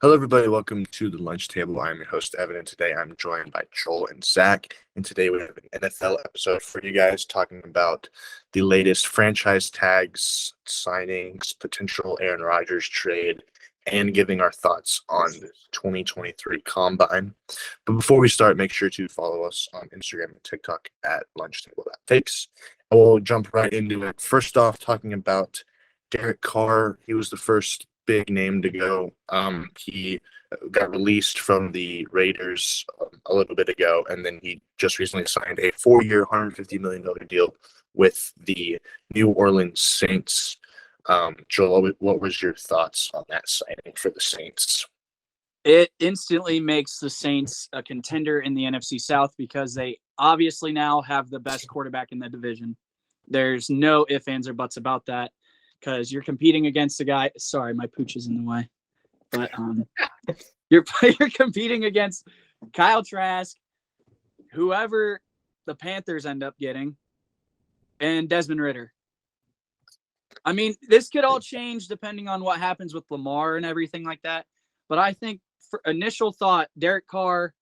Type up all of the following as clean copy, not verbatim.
Hello, everybody. Welcome to the lunch table. I'm your host, Evan, and today I'm joined by Joel and Zach. And today we have an NFL episode for you guys talking about the latest franchise tags, signings, potential Aaron Rodgers trade, and giving our thoughts on the 2023 Combine. But before we start, make sure to follow us on Instagram and TikTok at lunchtable.takes. And we'll jump right into it. First off, talking about Derek Carr. He was the first big name to go. He got released from the Raiders a little bit ago, and then he just recently signed a 4-year, $150 million deal with the New Orleans Saints. Joel, what was your thoughts on that signing for the Saints? It instantly makes the Saints a contender in the NFC South because they obviously now have the best quarterback in the division. There's no ifs, ands, or buts about that. Because you're competing against a guy. Sorry, my pooch is in the way. But you're competing against Kyle Trask, whoever the Panthers end up getting, and Desmond Ridder. I mean, this could all change depending on what happens with Lamar and everything like that. But I think for initial thought, Derek Carr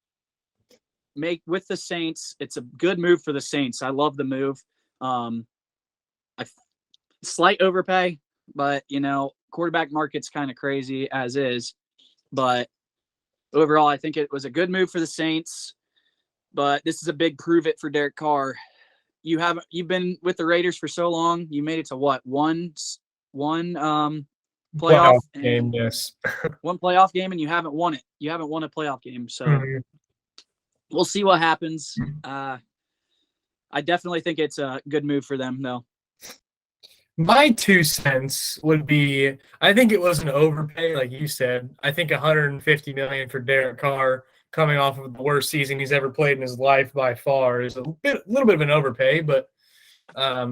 with the Saints. It's a good move for the Saints. I love the move. Slight overpay, but quarterback market's kind of crazy as is. But overall, I think it was a good move for the Saints. But this is a big prove it for Derek Carr. You've been with the Raiders for so long. You made it to what? One playoff game, yes. One playoff game, and you haven't won it. You haven't won a playoff game, so we'll see what happens. I definitely think it's a good move for them, though. My 2 cents would be, I think it was an overpay, like you said. I think $150 million for Derek Carr coming off of the worst season he's ever played in his life by far is a little bit of an overpay. But, I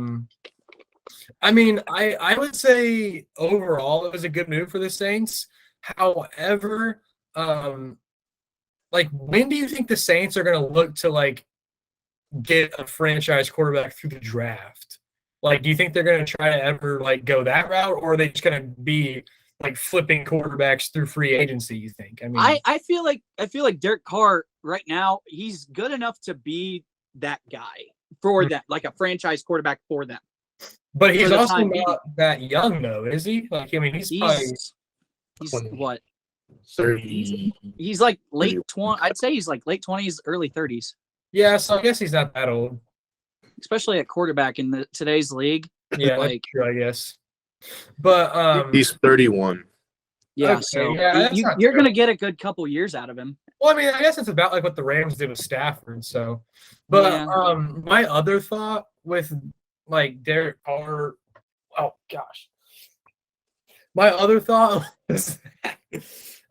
mean, I would say overall it was a good move for the Saints. However, when do you think the Saints are going to look to, get a franchise quarterback through the draft? Do you think they're going to try to ever, go that route, or are they just going to be, flipping quarterbacks through free agency, you think? I mean, I feel like Derek Carr right now, he's good enough to be that guy for them, like a franchise quarterback for them. But he's also not that young, though, is he? He's what? 30. He's like late 20. I'd say he's like late 20s, early 30s. Yeah, so I guess he's not that old. Especially at quarterback in today's league. Yeah, that's true, I guess. But he's 31. Yeah, okay, so yeah, you're going to get a good couple years out of him. Well, I mean, I guess it's about what the Rams did with Stafford. So, but yeah. My other thought with Derek Carr, oh gosh, my other thought was,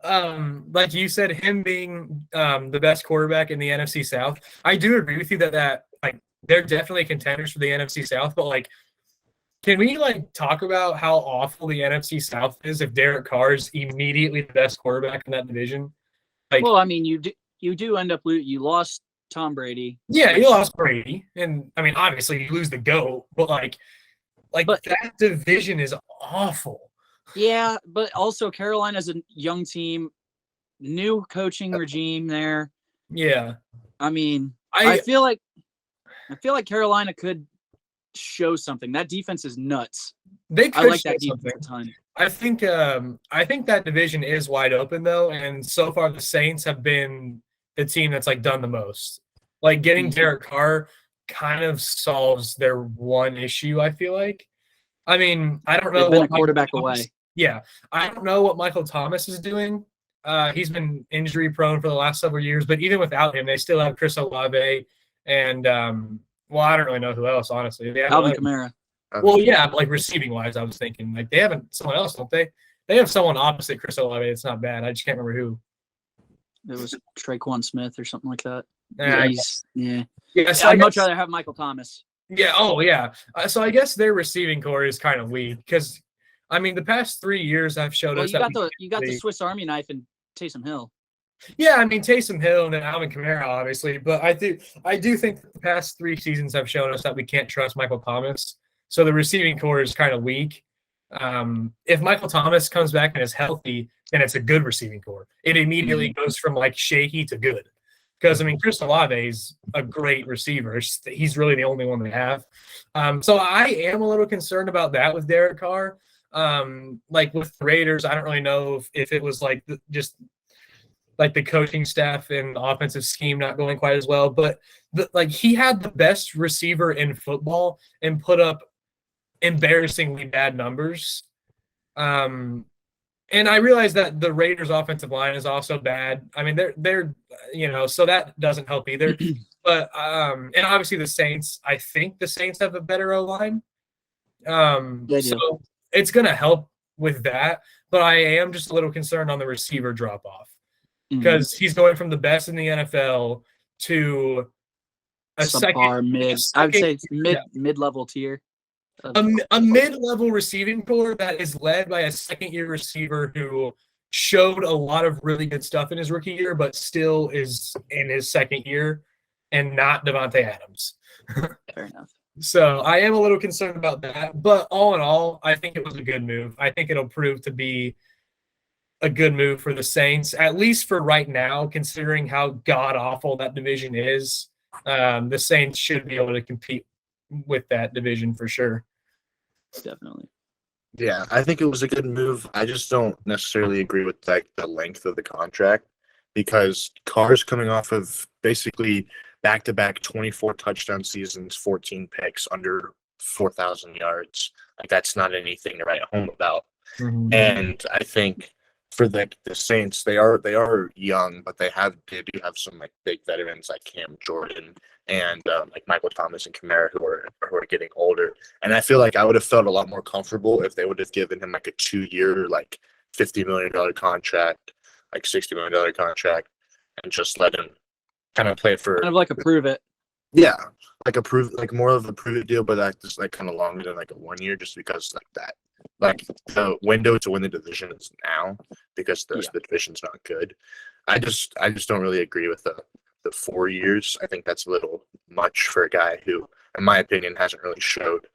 like you said, him being the best quarterback in the NFC South. I do agree with you that they're definitely contenders for the NFC South, but can we talk about how awful the NFC South is if Derek Carr is immediately the best quarterback in that division? Well, I mean, you do end up you lost Tom Brady. Yeah, you lost Brady, and I mean, obviously you lose the GOAT, but that division is awful. Yeah, but also Carolina's a young team, new coaching regime there. Yeah, I mean, I feel like Carolina could show something. That defense is nuts. They could I like that defense something. a ton. I think that division is wide open though, and so far the Saints have been the team that's done the most. Getting Derek Carr kind of solves their one issue. I feel like. I mean, I don't know. They've been a quarterback away. Yeah, I don't know what Michael Thomas is doing. He's been injury prone for the last several years, but even without him, they still have Chris Olave and I don't really know who else, honestly. Alvin Kamara. Well, yeah, receiving wise, I was thinking they haven't someone else, don't they? They have someone opposite Chris Olave. It's not bad. I just can't remember who. It was Traquan Smith or something like that. So I'd much rather have Michael Thomas. Yeah. Oh, yeah. So I guess their receiving core is kind of weak because, I mean, the past 3 years have showed us you got the Swiss Army knife in Taysom Hill. Yeah, I mean Taysom Hill and then Alvin Kamara, obviously, but I do think that the past 3 seasons have shown us that we can't trust Michael Thomas. So the receiving core is kind of weak. If Michael Thomas comes back and is healthy, and it's a good receiving core. It immediately goes from like shaky to good. Because, I mean, Chris Olave is a great receiver. He's really the only one they have. So I am a little concerned about that with Derek Carr. Like with the Raiders, I don't really know if it was like just like the coaching staff and the offensive scheme not going quite as well. But like he had the best receiver in football and put up embarrassingly bad numbers. And I realize that the Raiders' offensive line is also bad. I mean, they're so that doesn't help either. But and obviously the Saints, I think the Saints have a better O-line. So it's going to help with that. But I am just a little concerned on the receiver drop-off because he's going from the best in the NFL to a second mid. I would say it's mid-level tier. A mid-level receiving core that is led by a second-year receiver who showed a lot of really good stuff in his rookie year, but still is in his second year, and not Devontae Adams. Fair enough. So I am a little concerned about that, but all in all, I think it was a good move. I think it'll prove to be a good move for the Saints, at least for right now, considering how god-awful that division is. The Saints should be able to compete with that division for sure. Definitely. Yeah, I think it was a good move. I just don't necessarily agree with like the length of the contract because Carr's coming off of basically back-to-back 24 touchdown seasons, 14 picks, under 4,000 yards. Like that's not anything to write home about. And I think for the Saints, they are young, but they do have some like big veterans like Cam Jordan and like Michael Thomas and Kamara who are getting older. And I feel like I would have felt a lot more comfortable if they would have given him like a 2-year, like $50 million contract, like $60 million contract, and just let him kind of play for kind of like a prove it. Yeah, like more of a prove it deal, but like just like kind of longer than like a 1 year, just because like that. Like the window to win the division is now because the division's not good. I just don't really agree with the 4 years. I think that's a little much for a guy who, in my opinion, hasn't really showed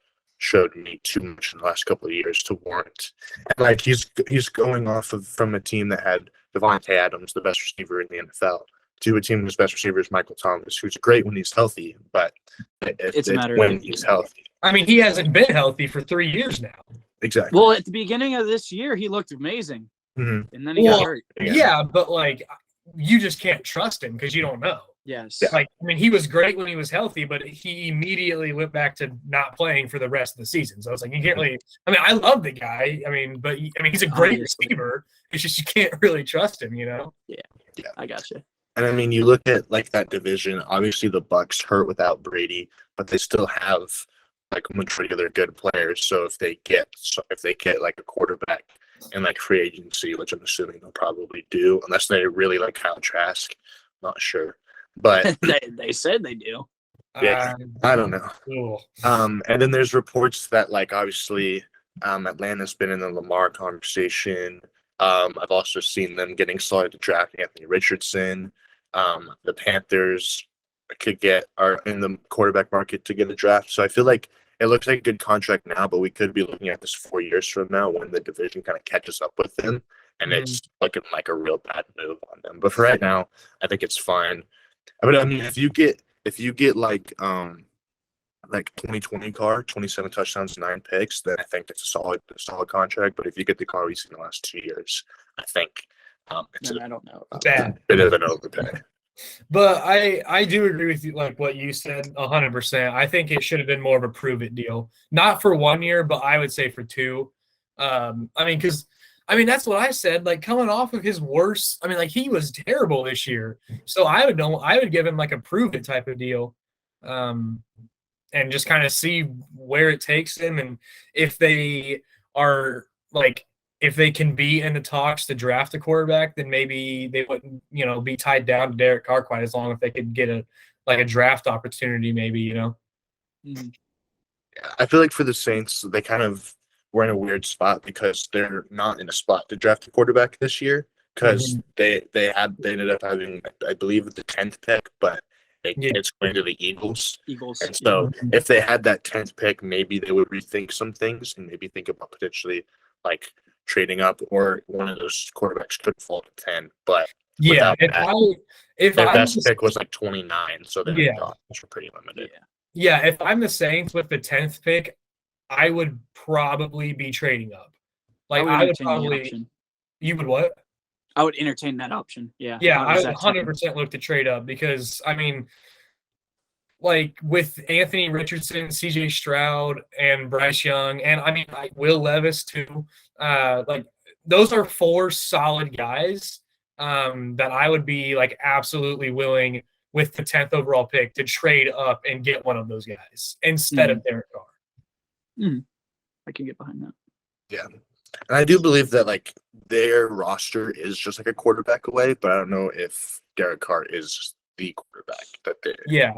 me too much in the last couple of years to warrant. And like he's going off of from a team that had Devontae Adams, the best receiver in the NFL, to a team whose best receiver is Michael Thomas, who's great when he's healthy, but it's a matter when he's healthy. I mean, he hasn't been healthy for 3 years now. Exactly. Well, at the beginning of this year, he looked amazing, and then he got hurt. Yeah, but like you just can't trust him because you don't know. Yes. Like, I mean, he was great when he was healthy, but he immediately went back to not playing for the rest of the season. So it's like you can't really. I mean, I love the guy. I mean, but he's a great receiver. It's just you can't really trust him, Yeah. I gotcha. And I mean, you look at like that division. Obviously, the Bucs hurt without Brady, but they still have like a majority of their good players. So if they get like a quarterback in like free agency, which I'm assuming they'll probably do, unless they really like Kyle Trask, not sure. But they said they do. Yeah, I don't know. Cool. And then there's reports that like obviously Atlanta's been in the Lamar conversation. I've also seen them getting started to draft Anthony Richardson. The Panthers are in the quarterback market to get a draft. So I feel like it looks like a good contract now, but we could be looking at this 4 years from now when the division kind of catches up with them, and it's looking like a real bad move on them. But for right now, I think it's fine. But I mean, if you get like 2020 Carr, 27 touchdowns, 9 picks, then I think it's a solid contract. But if you get the Carr we've seen in the last 2 years, I think it's I don't know. a bit of an overpay. But I do agree with you, like what you said, 100%. I think it should have been more of a prove it deal, not for 1 year, but I would say for 2. Because that's what I said. Like coming off of his worst, like he was terrible this year. So I would give him like a prove it type of deal, and just kind of see where it takes him, and if they are like. If they can be in the talks to draft a quarterback, then maybe they wouldn't, be tied down to Derek Carr quite as long if they could get a draft opportunity, maybe, I feel like for the Saints, they kind of were in a weird spot because they're not in a spot to draft a quarterback this year because they ended up having, I believe, the 10th pick, but it's going to the Eagles. And so if they had that 10th pick, maybe they would rethink some things and maybe think about potentially like trading up, or one of those quarterbacks could fall to 10. But Yeah, without that, if their I'm best the, pick was like 29, so their Yeah. options were pretty limited. yeah, if I'm the Saints with the 10th pick, I would probably be trading up. Like would I would entertain the probably. option. You would what? I would entertain that option. Yeah. Yeah, I was would that team. 100% look to trade up because I mean, like with Anthony Richardson, C.J. Stroud, and Bryce Young, and I mean like Will Levis too. Like those are 4 solid guys that I would be like absolutely willing with the 10th overall pick to trade up and get one of those guys instead of Derek Carr. I can get behind that. Yeah. And I do believe that like their roster is just like a quarterback away, but I don't know if Derek Carr is the quarterback that they. Yeah.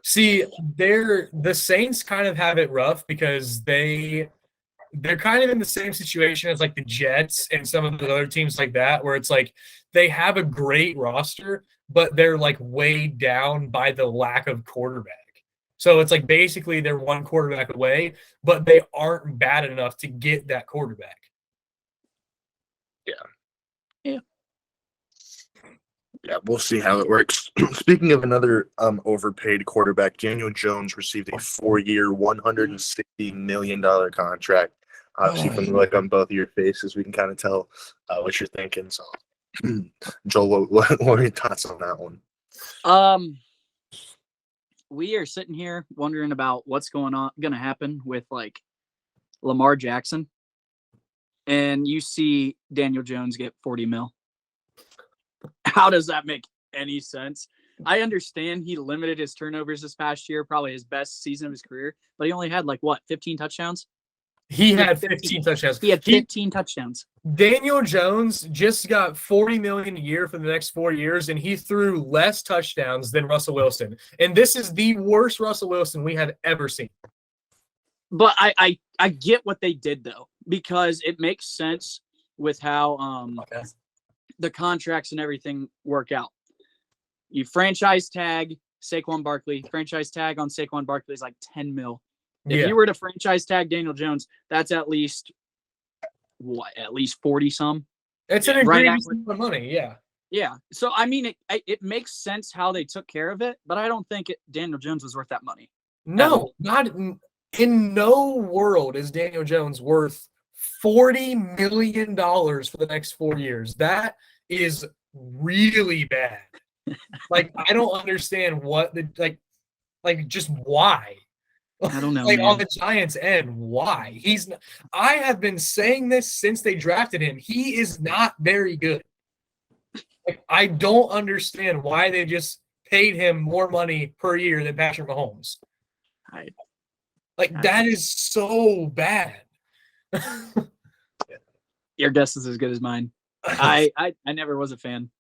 See, the Saints kind of have it rough because they're kind of in the same situation as like the Jets and some of the other teams like that, where it's like they have a great roster, but they're like weighed down by the lack of quarterback. So it's like basically they're one quarterback away, but they aren't bad enough to get that quarterback. Yeah, we'll see how it works. Speaking of another overpaid quarterback, Daniel Jones received a 4-year, $160 million contract. Obviously, from the look on both of your faces, we can kind of tell what you're thinking. So, Joel, what are your thoughts on that one? We are sitting here wondering about what's going to happen with like Lamar Jackson, and you see Daniel Jones get 40 mil. How does that make any sense? I understand he limited his turnovers this past year, probably his best season of his career, but he only had 15 touchdowns? He had 15 touchdowns. He had 15 touchdowns. Daniel Jones just got $40 million a year for the next 4 years, and he threw less touchdowns than Russell Wilson. And this is the worst Russell Wilson we have ever seen. But I get what they did, though, because it makes sense with how the contracts and everything work out. You franchise tag Saquon Barkley. Franchise tag on Saquon Barkley is like 10 mil. If you were to franchise tag Daniel Jones, that's at least 40 some. It's an egregious amount of money, yeah. Yeah. So I mean, it makes sense how they took care of it, but I don't think Daniel Jones was worth that money. No, not in no world is Daniel Jones worth $40 million for the next 4 years. That is really bad. Like I don't understand what just why. I don't know. Like man. on the Giants' end, why? I have been saying this since they drafted him. He is not very good. Like, I don't understand why they just paid him more money per year than Patrick Mahomes. That is so bad. Your guess is as good as mine. I never was a fan.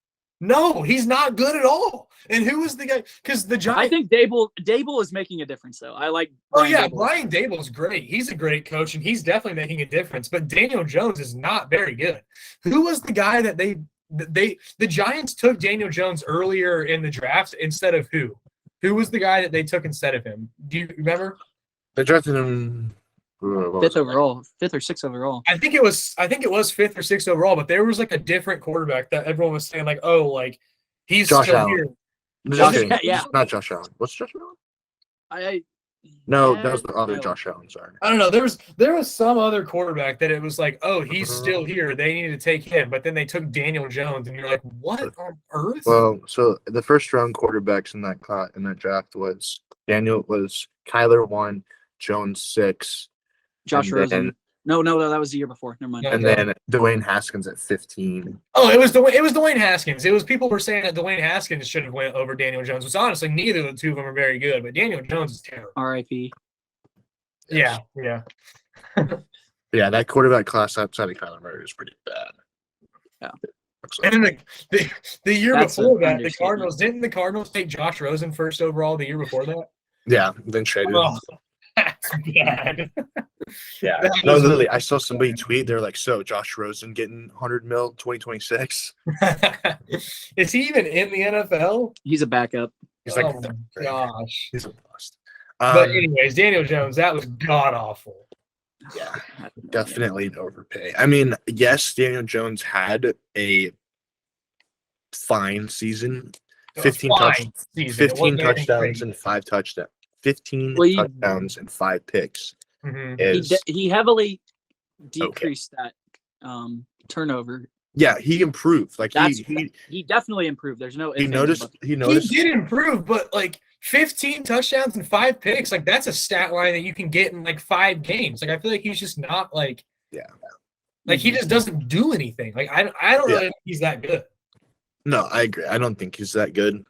No, he's not good at all. And who was the guy? Because the Giants. I think Dable is making a difference, though. I like. Brian Dable's great. He's a great coach, and he's definitely making a difference. But Daniel Jones is not very good. Who was the guy that the Giants took Daniel Jones earlier in the draft instead of who? Who was the guy that they took instead of him? Do you remember? They drafted him fifth or sixth overall. I think it was fifth or sixth overall, but there was like a different quarterback that everyone was saying he's Josh still Allen. here. Yeah. Not Josh Allen. What's Josh Allen? No, that was the other Josh Allen. Sorry. I don't know. There was some other quarterback that it was like, oh, he's still here. They needed to take him, but then they took Daniel Jones, and you're like, what on earth? Well, so the first round quarterbacks in that draft was Kyler 1, Jones 6, Josh Rosen. No, that was the year before. Never mind. And then Dwayne Haskins at 15. Oh, it was Dwayne Haskins. It was people were saying that Dwayne Haskins should have went over Daniel Jones, which honestly neither of the two of them are very good, but Daniel Jones is terrible. R.I.P. Yeah. Yeah, that quarterback class outside of Kyler Murray is pretty bad. Yeah. And then the year before that, the Cardinals didn't the Cardinals take Josh Rosen first overall the year before that? Yeah, then traded him. That's bad. Yeah. No, literally, I saw somebody tweet. They're like, so Josh Rosen getting 100 mil 2026. Is he even in the NFL? He's a backup. He's like, oh my gosh. He's a bust. But anyways, Daniel Jones, that was god awful. Yeah, definitely an overpay. I mean, yes, Daniel Jones had a fine season, 15 Fine season. It 15 wasn't anything touchdowns crazy. and 5 touchdowns. 15 Well, touchdowns and 5 picks Mhm. is he heavily okay. decreased that turnover. Yeah, he improved. Like he definitely improved. There's no he ifs, ands, or buts. noticed. He did improve, but like 15 touchdowns and 5 picks, like that's a stat line that you can get in like 5 games. Like I feel like he's just not like Yeah. he just doesn't do anything. Like I don't really think he's that good. No, I agree. I don't think he's that good.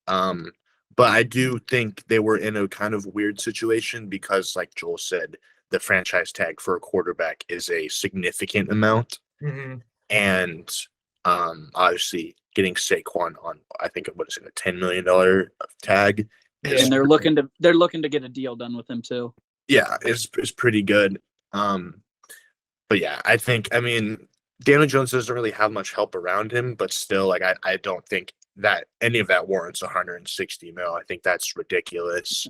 But I do think they were in a kind of weird situation because, like Joel said, the franchise tag for a quarterback is a significant amount. Mm-hmm. And obviously getting Saquon on, I think what is it, a $10 million tag. And they're looking to get a deal done with him too. Yeah, is pretty good. But yeah, I mean, Daniel Jones doesn't really have much help around him, but still, like I don't think that any of that warrants 160 mil. I think that's ridiculous.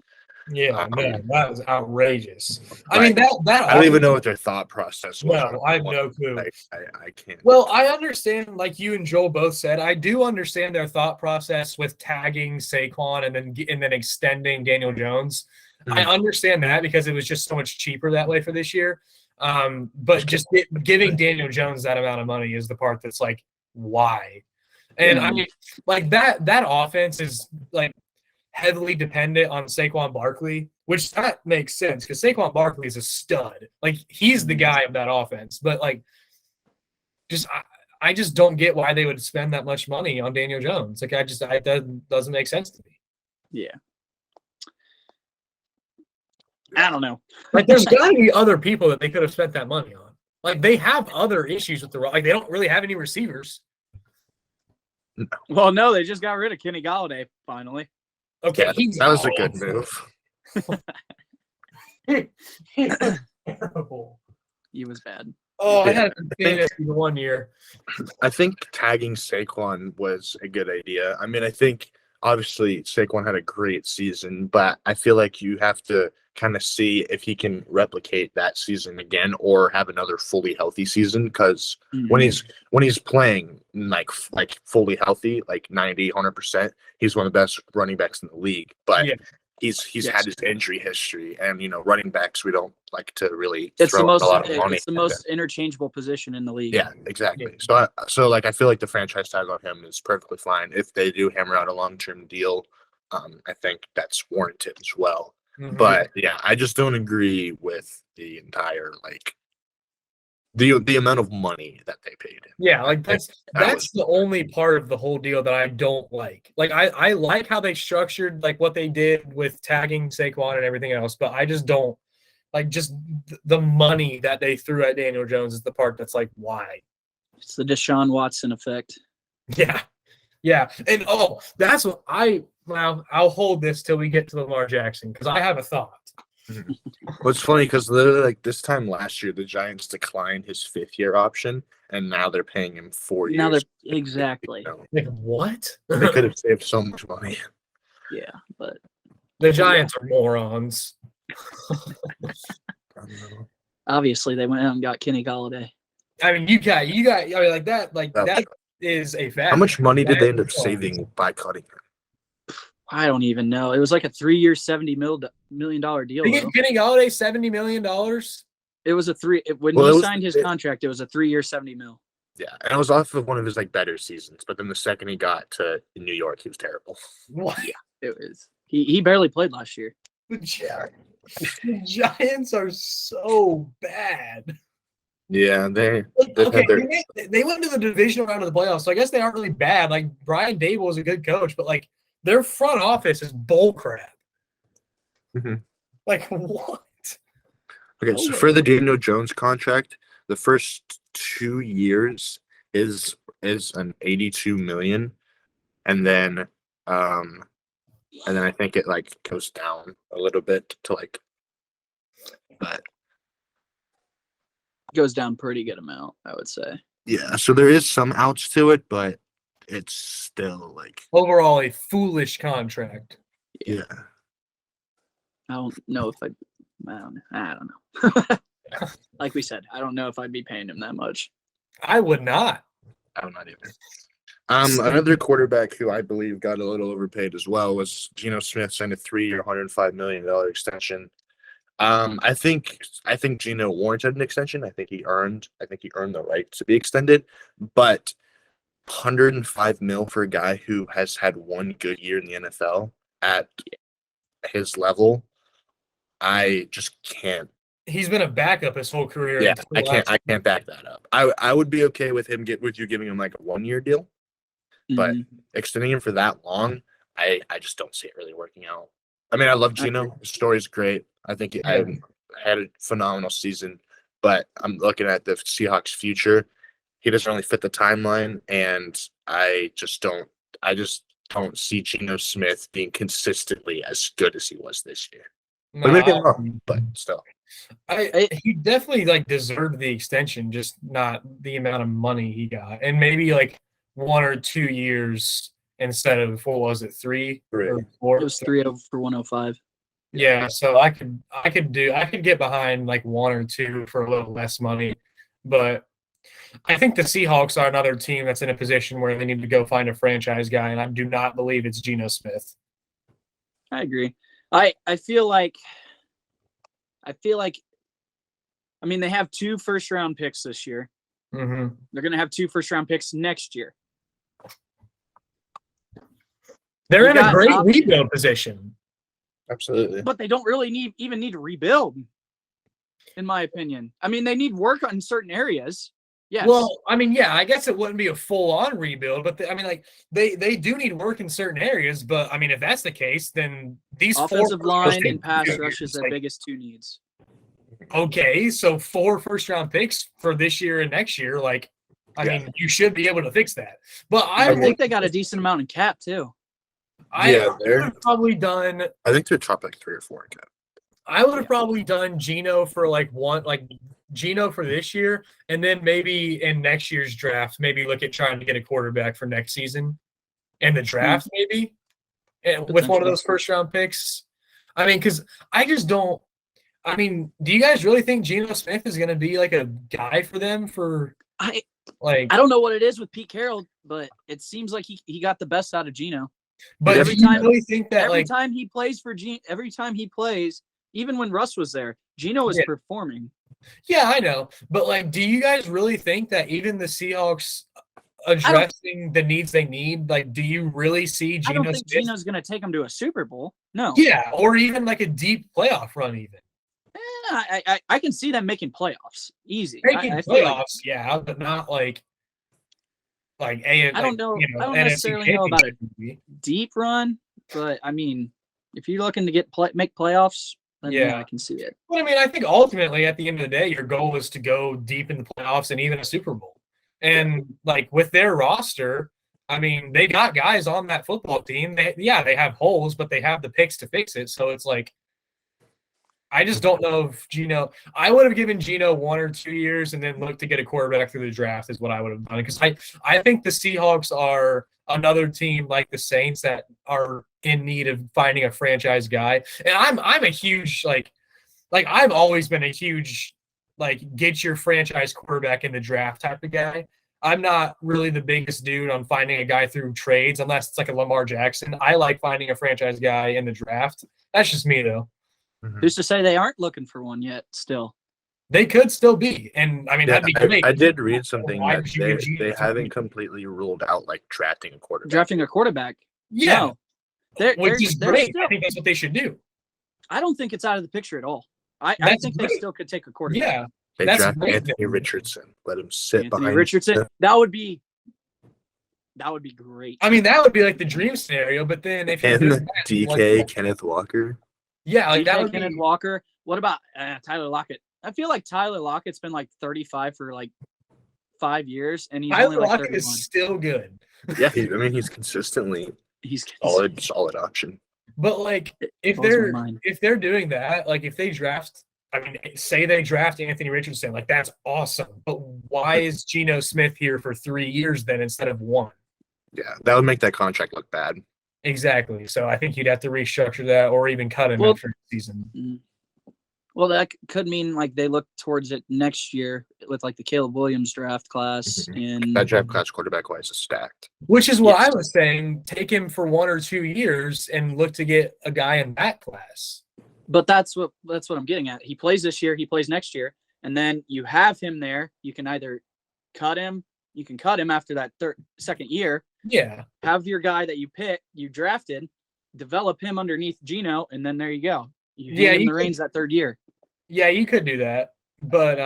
Yeah, man, that was outrageous. I mean, that I don't even know what their thought process was. No, I have no clue. I can't. Well, I understand, like you and Joel both said, I do understand their thought process with tagging Saquon and then extending Daniel Jones. Mm-hmm. I understand that because it was just so much cheaper that way for this year. But just giving Daniel Jones that amount of money is the part that's like, why? And I mean, like that offense is like heavily dependent on Saquon Barkley, which that makes sense because Saquon Barkley is a stud. Like he's the guy of that offense. But like, I just don't get why they would spend that much money on Daniel Jones. Like that doesn't make sense to me. Yeah. I don't know. Like there's got to be other people that they could have spent that money on. Like they have other issues with like they don't really have any receivers. Well, no, they just got rid of Kenny Golladay finally. Okay, yeah, that was a good move. He was terrible. He was bad. Oh, I had to 1 year. I think tagging Saquon was a good idea. I mean, I think obviously Saquon had a great season, but I feel like you have to kind of see if he can replicate that season again or have another fully healthy season. Because when he's playing like fully healthy, like 90-100%, he's one of the best running backs in the league. But he's had his injury history, and running backs, we don't like to really throw a lot of money. It's the most interchangeable position in the league. Yeah, exactly. So I feel like the franchise tag on him is perfectly fine. If they do hammer out a long-term deal, I think that's warranted as well. Mm-hmm. But yeah, I just don't agree with the entire the amount of money that they paid him. Yeah, like that's the only part of the whole deal that I don't like. Like I like how they structured like what they did with tagging Saquon and everything else, but I just don't like just the money that they threw at Daniel Jones is the part that's like, why? It's the Deshaun Watson effect. Yeah. Yeah. And that's what I'll hold this till we get to Lamar Jackson because I have a thought. Well, it's funny because literally like this time last year, the Giants declined his 5th-year option, and now they're paying him 4 years. Now they're exactly. Like what? They could have saved so much money. Yeah, but the Giants are morons. Obviously, they went out and got Kenny Golladay. I mean, you got. I mean, like that. Like that is a fact. How much money did they end up saving by cutting him? I don't even know. It was like a 3-year, $70 million deal. Did Kenny Golladay $70 million? It was when he signed his contract. It was a 3-year, $70 million. Yeah, and it was off of one of his better seasons. But then the second he got to New York, he was terrible. What? Yeah, it was. He barely played last year. The Giants are so bad. Yeah, they went to the divisional round of the playoffs, so I guess they aren't really bad. Like Brian Dable is a good coach, but like their front office is bull crap. Mm-hmm. Like what? Okay, so for the Daniel Jones contract, the first 2 years is an $82 million, and then I think it goes down a little bit to but goes down pretty good amount, I would say. Yeah, so there is some outs to it, but it's still overall a foolish contract. Yeah. I don't know if I don't know. Like we said, I don't know if I'd be paying him that much. I would not. I'm not either. Another quarterback who I believe got a little overpaid as well was Geno Smith, signed a 3-year, $105 million extension. I think Geno warranted an extension. I think he earned the right to be extended, but 105 mil for a guy who has had one good year in the NFL at his level, I just can't. He's been a backup his whole career. Yeah, I can't back that up. I would be okay with him giving him like a 1-year deal, but extending him for that long, I just don't see it really working out. I mean, I love Geno. His story's great. I think I had a phenomenal season, but I'm looking at the Seahawks' future. He doesn't really fit the timeline, and I just don't see Geno Smith being consistently as good as he was this year. But maybe I'm wrong, but still. He definitely like deserved the extension, just not the amount of money he got. And maybe like 1 or 2 years instead of, what was it, 3 or 4? It was 3 for 105. Yeah, so I could get behind like 1 or 2 for a little less money, but I think the Seahawks are another team that's in a position where they need to go find a franchise guy, and I do not believe it's Geno Smith. I agree. I feel like I mean, they have 2 first-round picks this year. Mm-hmm. They're going to have 2 first-round picks next year. They're in a great rebuild position. Absolutely. But they don't really need to rebuild, in my opinion. I mean, they need work on certain areas. Yes. Well, I mean, yeah, I guess it wouldn't be a full-on rebuild, but they do need work in certain areas. But I mean, if that's the case, then these offensive line and pass rush is their biggest 2 needs. Okay, so 4 first-round picks for this year and next year, I mean, you should be able to fix that. But I think they got a decent amount in cap too. I would have probably done. I think they're top like 3 or 4 in cap. I would have probably done Geno for Geno for this year, and then maybe in next year's draft, maybe look at trying to get a quarterback for next season, and the draft maybe, and with one of those first-round picks. I mean, because I just don't. I mean, do you guys really think Geno Smith is going to be like a guy for them for I don't know what it is with Pete Carroll, but it seems like he got the best out of Geno. But every time, really think that every time he plays, even when Russ was there, Geno is performing. Yeah, I know. But do you guys really think that even the Seahawks addressing the needs they need, do you really see Geno? I don't think Geno's going to take them to a Super Bowl. No. Yeah, or even like a deep playoff run even. I can see them making playoffs easy. Making playoffs, yeah, but not like I don't know. I don't necessarily know about a deep run, but I mean, if you're looking to make playoffs, then yeah, I can see it. Well, I mean, I think ultimately at the end of the day, your goal is to go deep in the playoffs and even a Super Bowl. And with their roster, I mean, they got guys on that football team. They have holes, but they have the picks to fix it. So it's I just don't know if Geno – I would have given Geno 1 or 2 years and then looked to get a quarterback through the draft is what I would have done. Because I think the Seahawks are another team like the Saints that are in need of finding a franchise guy. And I'm a huge I've always been a huge get your franchise quarterback in the draft type of guy. I'm not really the biggest dude on finding a guy through trades unless it's like a Lamar Jackson. I like finding a franchise guy in the draft. That's just me though. Who's to say they aren't looking for one yet still? They could still be. And, I mean, that'd be great. I did read something that they haven't completely ruled out, drafting a quarterback. Yeah. No. Which is great. I think that's what they should do. I don't think it's out of the picture at all. I think they still could take a quarterback. Yeah. They draft Anthony Richardson. Let him sit behind Richardson. That would be great. I mean, that would be the dream scenario, but then if you DK, Kenneth Walker. Yeah, that would Kenneth Walker. What about Tyler Lockett? I feel like Tyler Lockett's been 35 for 5 years, and he's Tyler only Lockett 31. is still good. Yeah, he's consistently solid option. But if they're doing that, if they draft, I mean, say they draft Anthony Richardson, that's awesome. But why is Geno Smith here for 3 years then instead of 1? Yeah, that would make that contract look bad. Exactly. So I think you'd have to restructure that or even cut him after the season. Well, that could mean like they look towards it next year with like the Caleb Williams draft class and That draft class quarterback-wise is stacked. Which is what Yes. I was saying. Take him for 1 or 2 years and look to get a guy in that class. But that's what I'm getting at. He plays this year, he plays next year, and then you have him there. You can either cut him, you can cut him after that second year. Yeah. Have your guy that you drafted, develop him underneath Geno, and then there you go. You hand him the reins that third year. Yeah, you could do that. But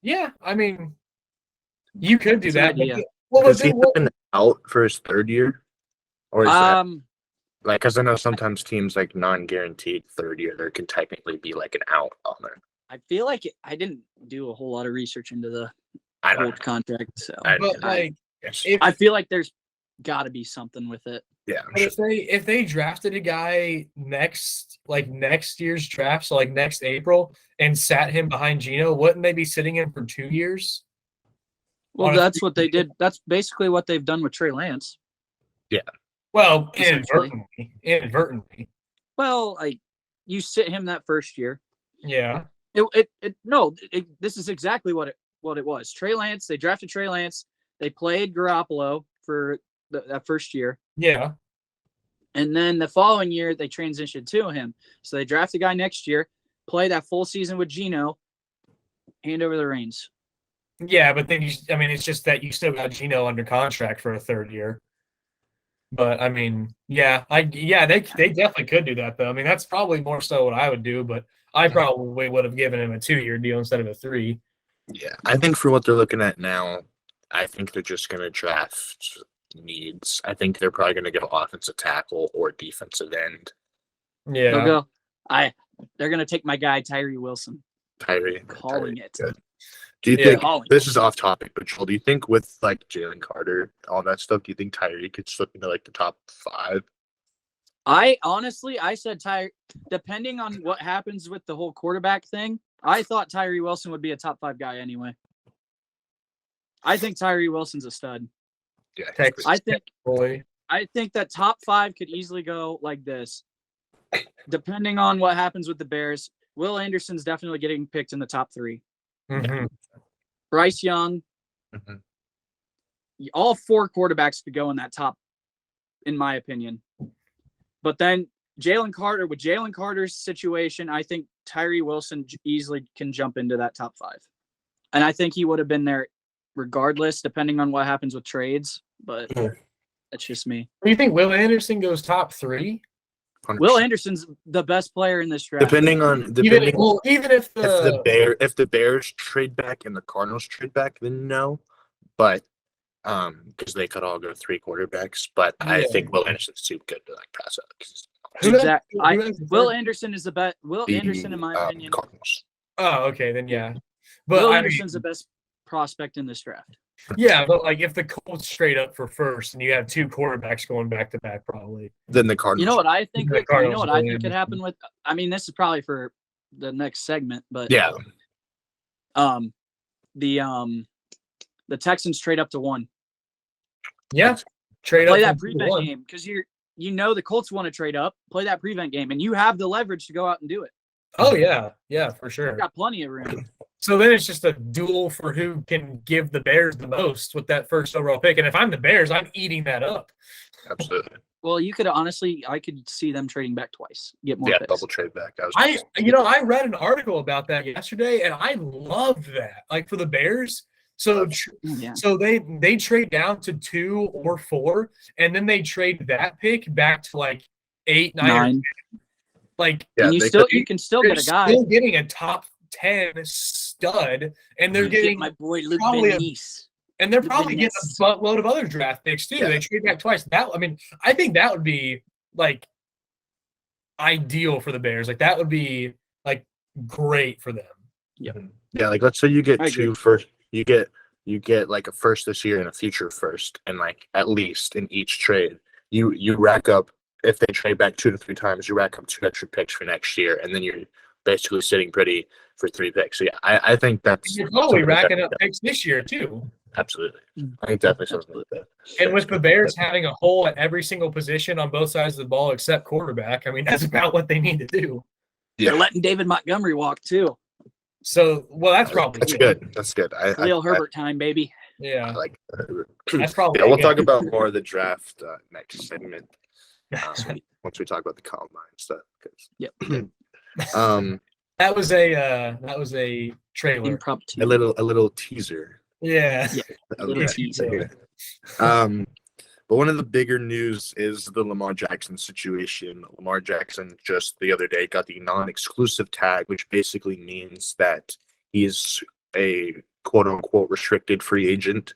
yeah, I mean, you could do It's an that. idea. Well, Does he have been out for his third year? Or is that like, because I know sometimes teams like non-guaranteed third year, there can technically be like an out on there. I feel like I didn't do a whole lot of research into the I don't know. old contract, so But like, Yes. if, I feel like there's got to be something with it. Yeah. but if they drafted a guy next year's draft, so like next April, and sat him behind Geno, wouldn't they be sitting him for 2 years? Well, Honestly. that's what they did. That's basically what they've done with Trey Lance. Well, Essentially. inadvertently. Well, you sit him that first year. Yeah. This is exactly what it was. Trey Lance. They drafted Trey Lance. They played Garoppolo for that first year, Yeah. and then the following year they transitioned to him. So they draft a guy next year, play that full season with Geno, hand over the reins. Yeah, but then it's just that you still got Geno under contract for a third year. But I mean, they definitely could do that though. I mean, that's probably more so what I would do, but I probably would have given him a 2-year deal instead of a 3. Yeah. I think for what they're looking at now, I think they're just going to draft needs. I think they're probably going to go offensive tackle or defensive end. Yeah. They'll go. They're gonna take my guy Tyree Wilson. Tyree. Calling it. Good. Do you Yeah. think Calling this is off topic, but Joel, do you think with like Jalen Carter, all that stuff, do you think Tyree could slip into like the top 5? I said Tyree, depending on what happens with the whole quarterback thing, I thought Tyree Wilson would be a top 5 guy anyway. I think Tyree Wilson's a stud. Yeah. Texas. I think that top 5 could easily go like this. Depending on what happens with the Bears, Will Anderson's definitely getting picked in the top 3. Mm-hmm. Bryce Young, Mhm. all 4 quarterbacks could go in that top, in my opinion. But then Jalen Carter, with Jalen Carter's situation, I think Tyree Wilson easily can jump into that top 5. And I think he would have been there regardless, depending on what happens with trades. But that's just me. Do you think Will Anderson goes top 3? 100%. Will Anderson's the best player in this draft. Depending Even if the Bears trade back and the Cardinals trade back, then no. But because they could all go 3 quarterbacks, but I Yeah. think Will Anderson's too good to like pass up. Exactly. Who has the Will third? Anderson is the best. Will Anderson, in my opinion, Cardinals. Oh, okay, then yeah. But Will I mean, Anderson's the best prospect in this draft. yeah, but like if the Colts straight up for first and you have 2 quarterbacks going back to back, probably. Then the Cardinals. You know what I think? The Cardinals Could will happen with. I mean, this is probably for the next segment, but Yeah. The Texans trade up to 1. Yeah, trade Play up that from prevent 1. game because the Colts want to trade up. Play that prevent game, and you have the leverage to go out and do it. Oh yeah, for You've sure. got plenty of room. So then it's just a duel for who can give the Bears the most with that first overall pick. And if I'm the Bears, I'm eating that up. Absolutely. Well, I could see them trading back twice, get more Yeah, picks. double trade back. I read an article about that yesterday, and I loved that. Like for the Bears, so Yeah. so they trade down to 2 or 4, and then they trade that pick back to like 8, 9, or 9. 10. Like Yeah, And you can still they're get a guy. still getting a top 10 stud, and they're You get getting my boy Luke probably a- Benice. and they're the probably getting Business. a buttload of other draft picks too. Yeah. They trade back twice. I think that would be like ideal for the Bears. Like that would be like great for them. Yeah, like let's say you get I 2 agree. first. You get like a first this year and a future first, and like at least in each trade, you rack up. If they trade back 2 to 3 times, you rack up 2 extra picks for next year, and then you're basically sitting pretty for 3 picks. So yeah, I think that's You're probably something racking that- up picks this year too. Absolutely. I think definitely something like that. And with the Bears having a hole at every single position on both sides of the ball except quarterback, I mean, that's about what they need to do. Yeah. They're letting David Montgomery walk too. So, well, that's probably good. That's good. Khalil Herbert time, baby. Yeah. I like That's probably we'll good. talk about more of the draft next segment. Once we talk about the combine stuff. Yep. That was a trailer. Impromptu. A little teaser. Yeah. A little teaser. But one of the bigger news is the Lamar Jackson situation. Lamar Jackson just the other day got the non-exclusive tag, which basically means that he's a quote-unquote restricted free agent,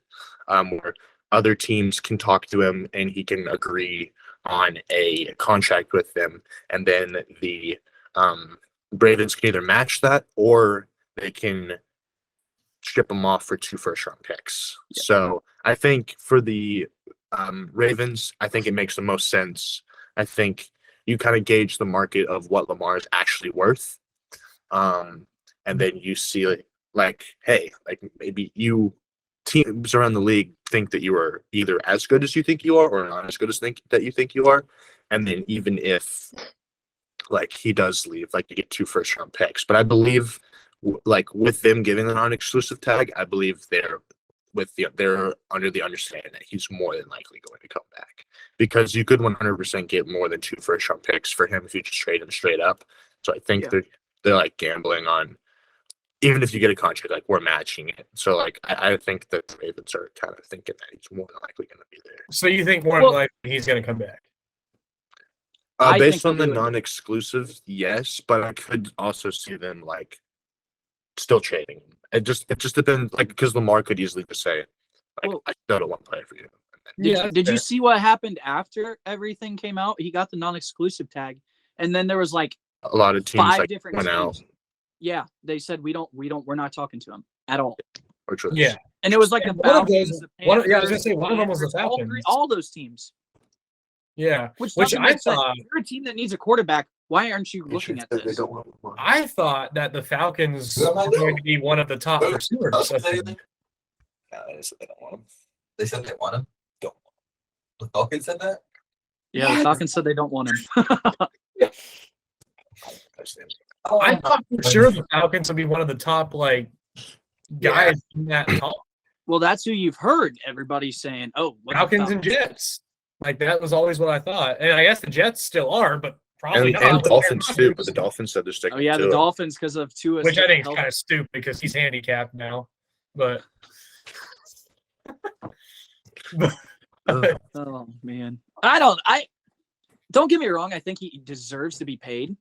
where other teams can talk to him and he can agree on a contract with them, and then the Ravens can either match that or they can ship him off for 2 first-round picks. Yeah. So I think for the Ravens, I think it makes the most sense. I think you kind of gauge the market of what Lamar is actually worth, and then you see like, hey, like maybe teams around the league think that you are either as good as you think you are or not as good as that you think you are, and then even if like he does leave, like you get 2 first-round picks. But I believe like with them giving the non-exclusive tag, I believe they're under the understanding that he's more than likely going to come back, because you could 100% get more than 2 first-round picks for him if you just trade him straight up. So I think they're like gambling on, even if you get a contract, like we're matching it. So like I think that the Ravens are kind of thinking that he's more than likely going to be there. So you think more than likely he's going to come back? Based on the non-exclusive, yes, but I could also see them like still trading him. It just depends, like, because Lamar could easily just say, like, I still don't want to play for you. Did you see what happened after everything came out? He got the non-exclusive tag, and then there was like a lot of teams 5 like different went teams. out. Yeah, they said we're not talking to him at all. Yeah, and it was like the Falcons. I was gonna say one of them was the Falcons. All those teams. Yeah, which I thought, you're a team that needs a quarterback. Why aren't you looking at this? I thought that the Falcons were going to be one of the top receivers. No, they said they don't want him. They said they want him. Don't. The Falcons said that. Yeah, the Falcons said they don't want him. I thought for sure the Falcons would be one of the top like guys in that top. Well, that's who you've heard. Everybody's saying, "Oh, Falcons and Jets." Like that was always what I thought, and I guess the Jets still are, but probably not. And Dolphins too, but the Dolphins said they're sticking. Oh yeah, the Dolphins because of Tua, which I think is kind of stupid because he's handicapped now. But oh man, don't get me wrong. I think he deserves to be paid.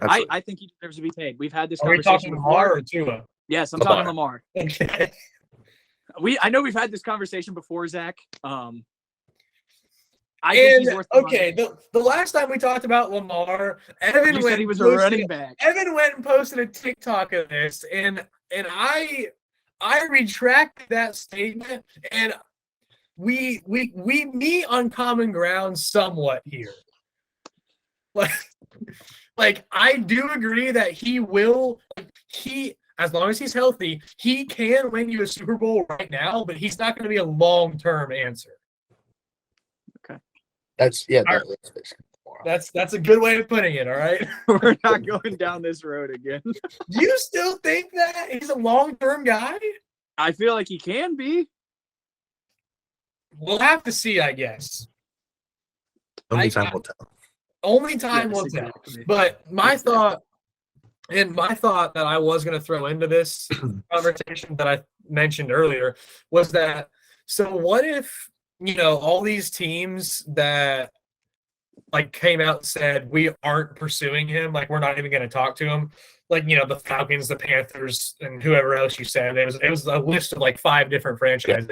I think he deserves to be paid. We've had this conversation. Are we talking Lamar or Tua? Yes, I'm talking Lamar. Okay. I know we've had this conversation before, Zach. I think he's worth the money. The last time we talked about Lamar, Evan said he was a running back. Evan went and posted a TikTok of this, and I retracted that statement, and we meet on common ground somewhat here. Like I do agree that he will. As long as he's healthy, he can win you a Super Bowl right now, but he's not going to be a long-term answer. That's a good way of putting it. All right, we're not going down this road again. Do you still think that he's a long-term guy? I feel like he can be. We'll have to see, I guess. Only time will tell. Only time will tell. But my thought that I was going to throw into this conversation that I mentioned earlier was that, so what if, all these teams that like came out and said we aren't pursuing him, like we're not even going to talk to him, like the Falcons, the Panthers, and whoever else you said. It was a list of like 5 different franchises.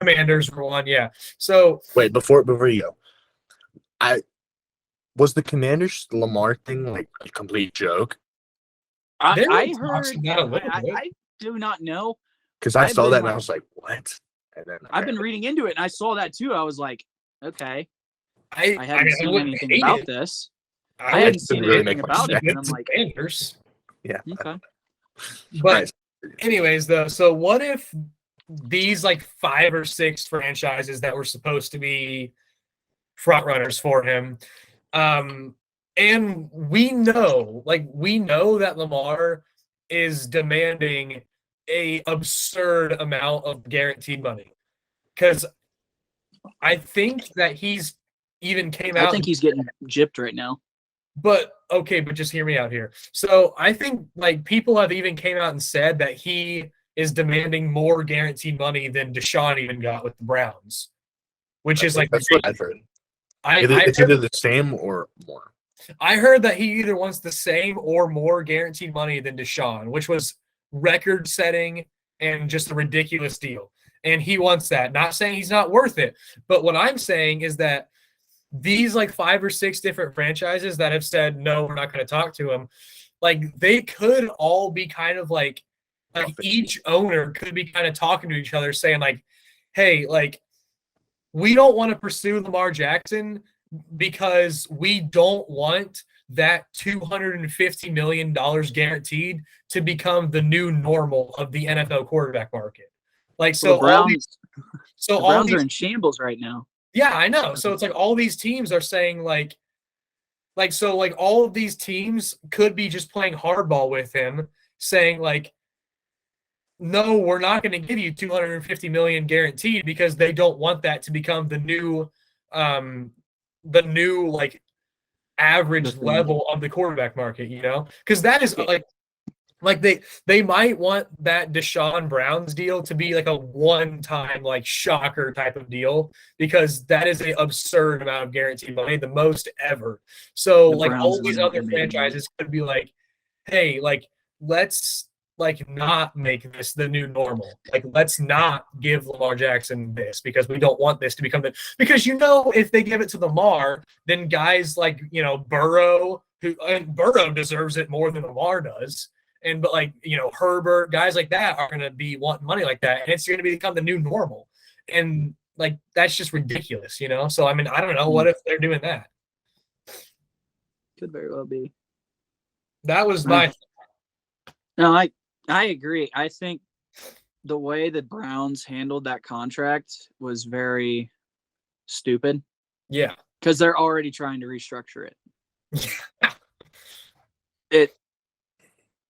Commanders were one, yeah. So wait, before you go, was the Commanders Lamar thing like a complete joke? I heard. I do not know because I saw that and I was like, what? And then I've been reading into it, and I saw that too. I was like, okay. I I haven't seen anything about this. I hadn't seen anything about it, and I'm like, Commanders. Yeah. Okay. But anyways, though, so what if these like 5 or 6 franchises that were supposed to be front runners for him. And we know that Lamar is demanding a absurd amount of guaranteed money, because I think that he's even came out. I think he's getting gypped right now. But just hear me out here. So I think like people have even came out and said that he is demanding more guaranteed money than Deshaun even got with the Browns, which is like that's what I've heard. It's either the same or more. I heard that he either wants the same or more guaranteed money than Deshaun, which was record-setting and just a ridiculous deal. And he wants that. Not saying he's not worth it, but what I'm saying is that these like 5 or 6 different franchises that have said, no, we're not going to talk to him, like they could all be kind of like each owner could be kind of talking to each other saying like, hey, like we don't want to pursue Lamar Jackson because we don't want that $250 million guaranteed to become the new normal of the NFL quarterback market. Like, so the Browns, the Browns are in shambles right now. Yeah, I know. So it's like all these teams are saying like all of these teams could be just playing hardball with him, saying like, no, we're not going to give you $250 million guaranteed because they don't want that to become the new like average level of the quarterback market, you know? Because that is like they might want that Deshaun Browns deal to be like a one-time like shocker type of deal, because that is an absurd amount of guaranteed money, the most ever. So like all these other franchises could be like, hey, like let's like not make this the new normal. Like let's not give Lamar Jackson this because we don't want this to become because if they give it to Lamar, then guys like Burrow, Burrow deserves it more than Lamar does. But like, Herbert, guys like that are going to be wanting money like that. And it's going to become the new normal. And like, that's just ridiculous, So, I mean, I don't know. What if they're doing that? Could very well be. That was my. No, I agree. I think the way the Browns handled that contract was very stupid. Yeah. Because they're already trying to restructure it.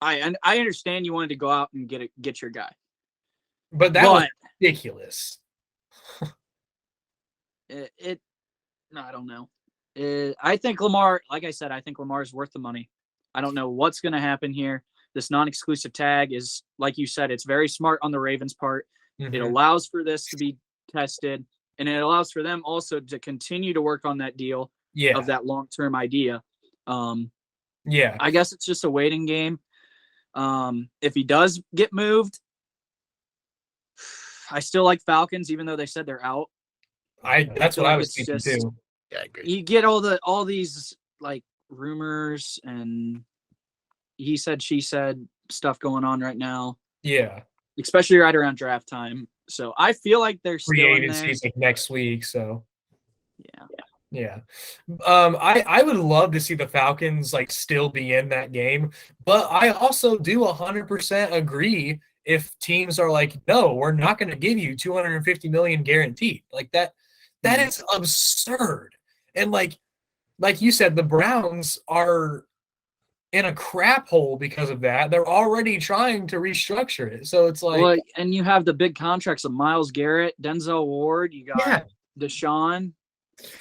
I understand you wanted to go out and get your guy, but that was ridiculous. No, I don't know. I think Lamar, like I said, I think Lamar is worth the money. I don't know what's going to happen here. This non-exclusive tag is, like you said, it's very smart on the Ravens' part. Mm-hmm. It allows for this to be tested, and it allows for them also to continue to work on that deal of that long-term idea. I guess it's just a waiting game. If he does get moved, I still like Falcons, even though they said they're out. That's what I was thinking too. Yeah, I agree. You get all these like rumors and he said, she said stuff going on right now. Yeah. Especially right around draft time. So I feel like they're still free in agency like next week. So yeah. I would love to see the Falcons like still be in that game, but I also do 100% agree if teams are like, no, we're not going to give you $250 million guaranteed. Like that is absurd. And like you said, the Browns are in a crap hole because of that. They're already trying to restructure it. So it's like, and you have the big contracts of Myles Garrett, Denzel Ward, you got Deshaun.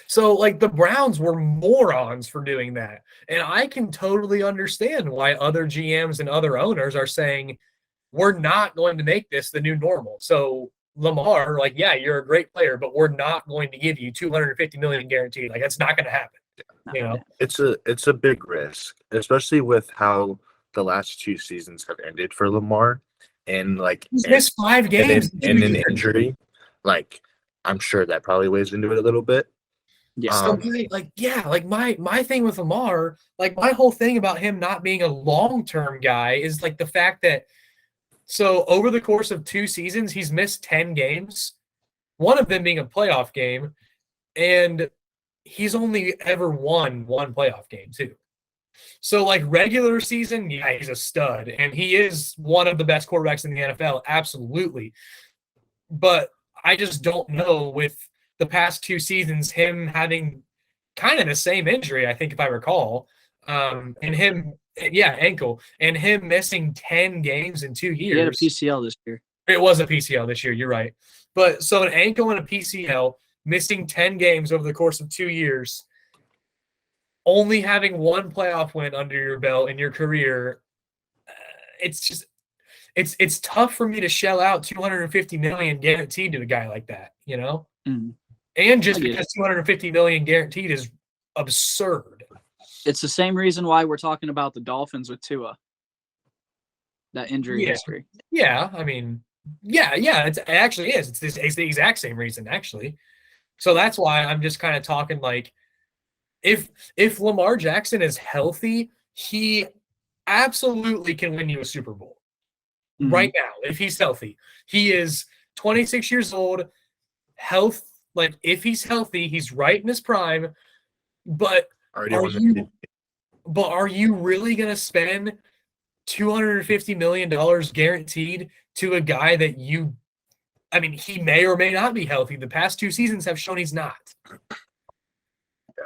So like the Browns were morons for doing that. And I can totally understand why other GMs and other owners are saying, we're not going to make this the new normal. So Lamar, like, yeah, you're a great player, but we're not going to give you $250 million guaranteed. Like, that's not going to happen. It's a big risk, especially with how the last 2 seasons have ended for Lamar, and like he's missed 5 games and an injury. Like, I'm sure that probably weighs into it a little bit. Yeah. So my thing with Lamar, like my whole thing about him not being a long-term guy is like the fact that so over the course of 2 seasons, he's missed 10 games, one of them being a playoff game, and he's only ever won 1 playoff game too. So like regular season, yeah, he's a stud, and he is one of the best quarterbacks in the NFL, absolutely. but I just don't know with the past 2 seasons, him having kind of the same injury, I think, if I recall, and him, ankle, and him missing 10 games in 2 years. He had a PCL this year. It was a PCL this year. You're right. But so an ankle and a PCL, missing 10 games over the course of 2 years, only having 1 playoff win under your belt in your career, it's tough for me to shell out $250 million guaranteed to a guy like that, you know? Mm. And just because $250 million guaranteed is absurd. It's the same reason why we're talking about the Dolphins with Tua. That injury history. Yeah, I mean, it actually is. It's the exact same reason, actually. So that's why I'm just kind of talking like, if Lamar Jackson is healthy, he absolutely can win you a Super Bowl. Mm-hmm. Right now, if he's healthy. He is 26 years old, if he's healthy, he's right in his prime. But are you really going to spend $250 million guaranteed to a guy that he may or may not be healthy? The past 2 seasons have shown he's not. Yeah.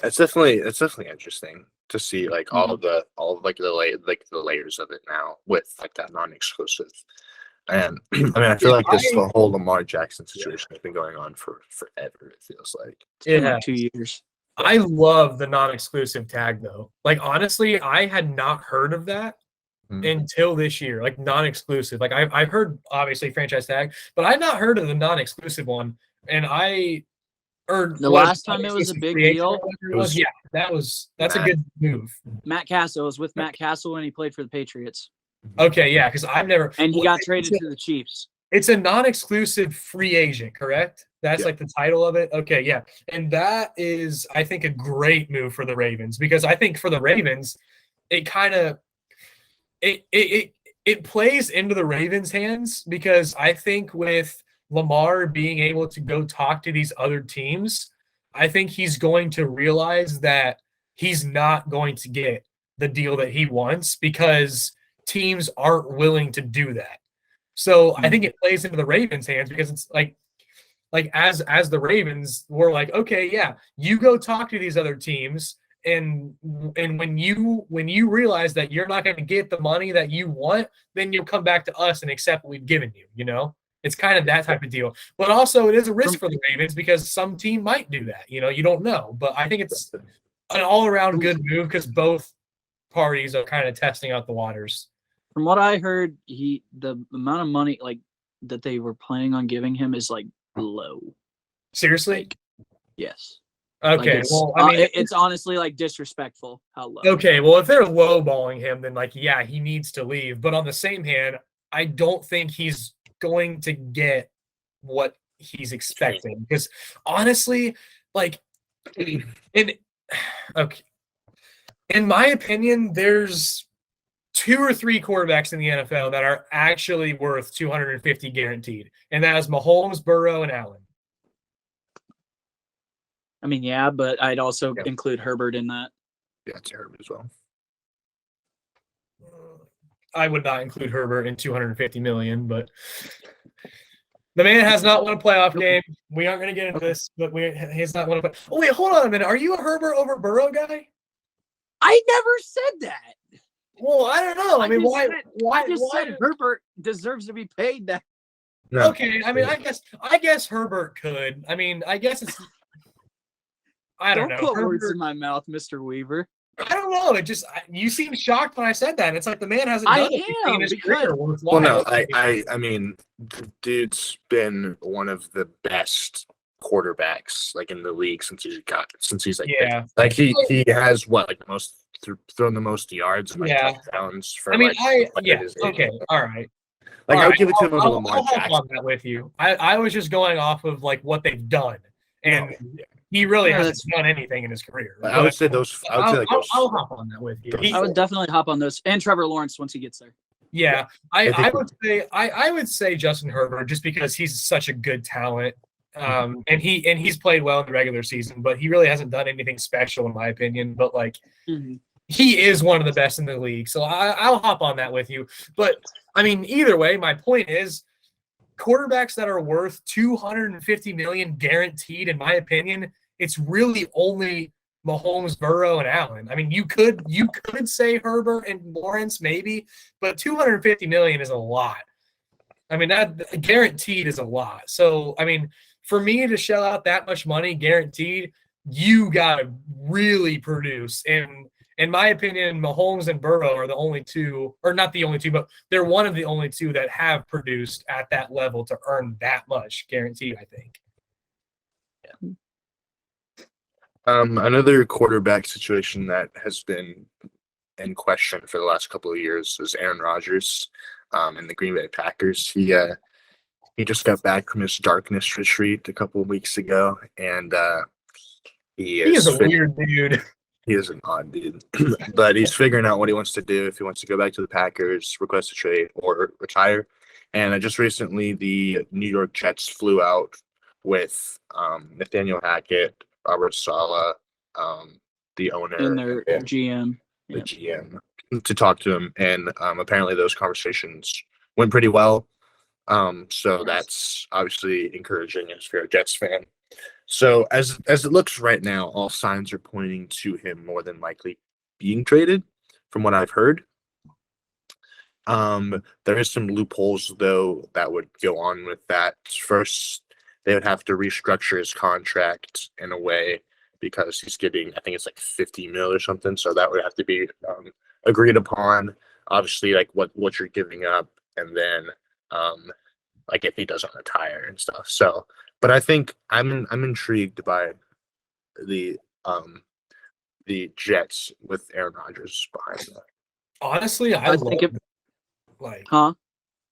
It's definitely interesting to see all the layers of it now with that non-exclusive. And I feel like this whole Lamar Jackson situation has been going on for forever. It feels like it's been 2 years. I love the non-exclusive tag though. Honestly, I had not heard of that until this year. Non-exclusive. I've heard obviously franchise tag, but I've not heard of the non-exclusive one. And the last time it was a big deal. That's a good move. Matt Castle was with Matt Castle when he played for the Patriots. Okay, yeah, because I've never. And he got traded to the Chiefs. It's a non-exclusive free agent, correct? That's the title of it. Okay, yeah, and that is, I think, a great move for the Ravens, because I think for the Ravens, it kind of it plays into the Ravens' hands, because I think with Lamar being able to go talk to these other teams, I think he's going to realize that he's not going to get the deal that he wants, because teams aren't willing to do that. So I think it plays into the Ravens' hands, because it's as the Ravens, we're like, okay, yeah, you go talk to these other teams, and when you realize that you're not going to get the money that you want, then you'll come back to us and accept what we've given you, you know? It's kind of that type of deal. But also it is a risk for the Ravens, because some team might do that. You know, you don't know. But I think it's an all-around good move, because both parties are kind of testing out the waters. From what I heard, the amount of money that they were planning on giving him is low. Seriously? Yes. Okay. It's honestly disrespectful how low. Okay. Well, if they're lowballing him, then he needs to leave. But on the same hand, I don't think he's going to get what he's expecting, because honestly, in my opinion, there's 2 or 3 quarterbacks in the NFL that are actually worth 250 guaranteed, and that is Mahomes, Burrow, and Allen. I mean, yeah, but I'd also include Herbert in that. Yeah, it's Herbert as well. I would not include Herbert in 250 million, but the man has not won a playoff game. We aren't going to get into this, but he's not won a playoff. Oh, wait, hold on a minute. Are you a Herbert over Burrow guy? I never said that. Well, I don't know. I just said Herbert deserves to be paid that. No. Okay, I mean, I guess Herbert could. I mean, I guess it's. I don't know. Don't put words in my mouth, Mr. Weaver. I don't know. It just you seemed shocked when I said that. It's like the man hasn't done anything in his career worthwhile. Well, no, I mean, the dude's been one of the best quarterbacks in the league since he's he has thrown the most yards and touchdowns for okay, all right. I would give it to him over Lamar Jackson. I'll hop on that with you. I was just going off of what they've done, and he really hasn't done anything in his career. I would say those. I'll hop on that with you. I would definitely hop on those, and Trevor Lawrence once he gets there. Yeah, I would say Justin Herbert, just because he's such a good talent, and he's played well in the regular season, but he really hasn't done anything special in my opinion. But he is one of the best in the league, so I'll hop on that with you. But I mean, either way, my point is, quarterbacks that are worth $250 million guaranteed, in my opinion, it's really only Mahomes, Burrow, and Allen. I mean, you could say Herbert and Lawrence maybe, but $250 million is a lot. I mean, that guaranteed is a lot. So, I mean, for me to shell out that much money guaranteed, you got to really produce. And in my opinion, Mahomes and Burrow are the only two, or not the only two, but they're one of the only two that have produced at that level to earn that much guaranteed, I think. Another quarterback situation that has been in question for the last couple of years is Aaron Rodgers, in the Green Bay Packers. He just got back from his darkness retreat a couple of weeks ago, and he is a weird dude. He is an odd dude, but he's figuring out what he wants to do. If he wants to go back to the Packers, request a trade, or retire. And just recently, the New York Jets flew out with Nathaniel Hackett, Robert Saleh, the owner, and their GM, the GM, to talk to him. And apparently those conversations went pretty well. So that's obviously encouraging if you're a Jets fan. So as it looks right now, all signs are pointing to him more than likely being traded, from what I've heard. There is some loopholes though that would go on with that. First, they would have to restructure his contract in a way because he's getting, I think it's like 50 mil or something. So that would have to be agreed upon. Obviously, like what you're giving up, and then like if he doesn't retire and stuff. So, but I think I'm intrigued by the Jets with Aaron Rodgers behind that. Honestly, I think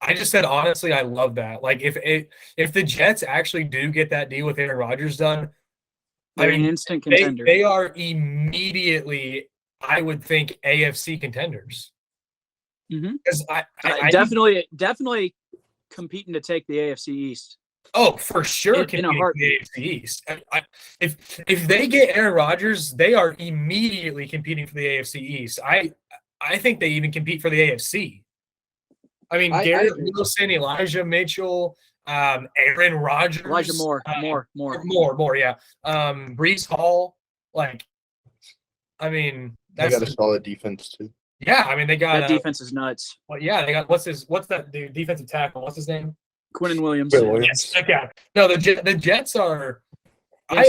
I just said honestly, I love that. Like if the Jets actually do get that deal with Aaron Rodgers done, they're an instant contender. They are immediately, I would think, AFC contenders. Because I definitely competing to take the AFC East. Oh, for sure, in a heartbeat. The AFC East. If they get Aaron Rodgers, they are immediately competing for the AFC East. I think they even compete for the AFC. I mean, Garrett Wilson, Elijah Mitchell, Aaron Rodgers, Elijah Moore, yeah. Breece Hall, like, I mean, they got a solid defense too. Yeah, I mean, they got that defense is nuts. Well, yeah, they got what's that dude, defensive tackle? What's his name? Quinnen Williams. Yes, okay. No, the Jets are. I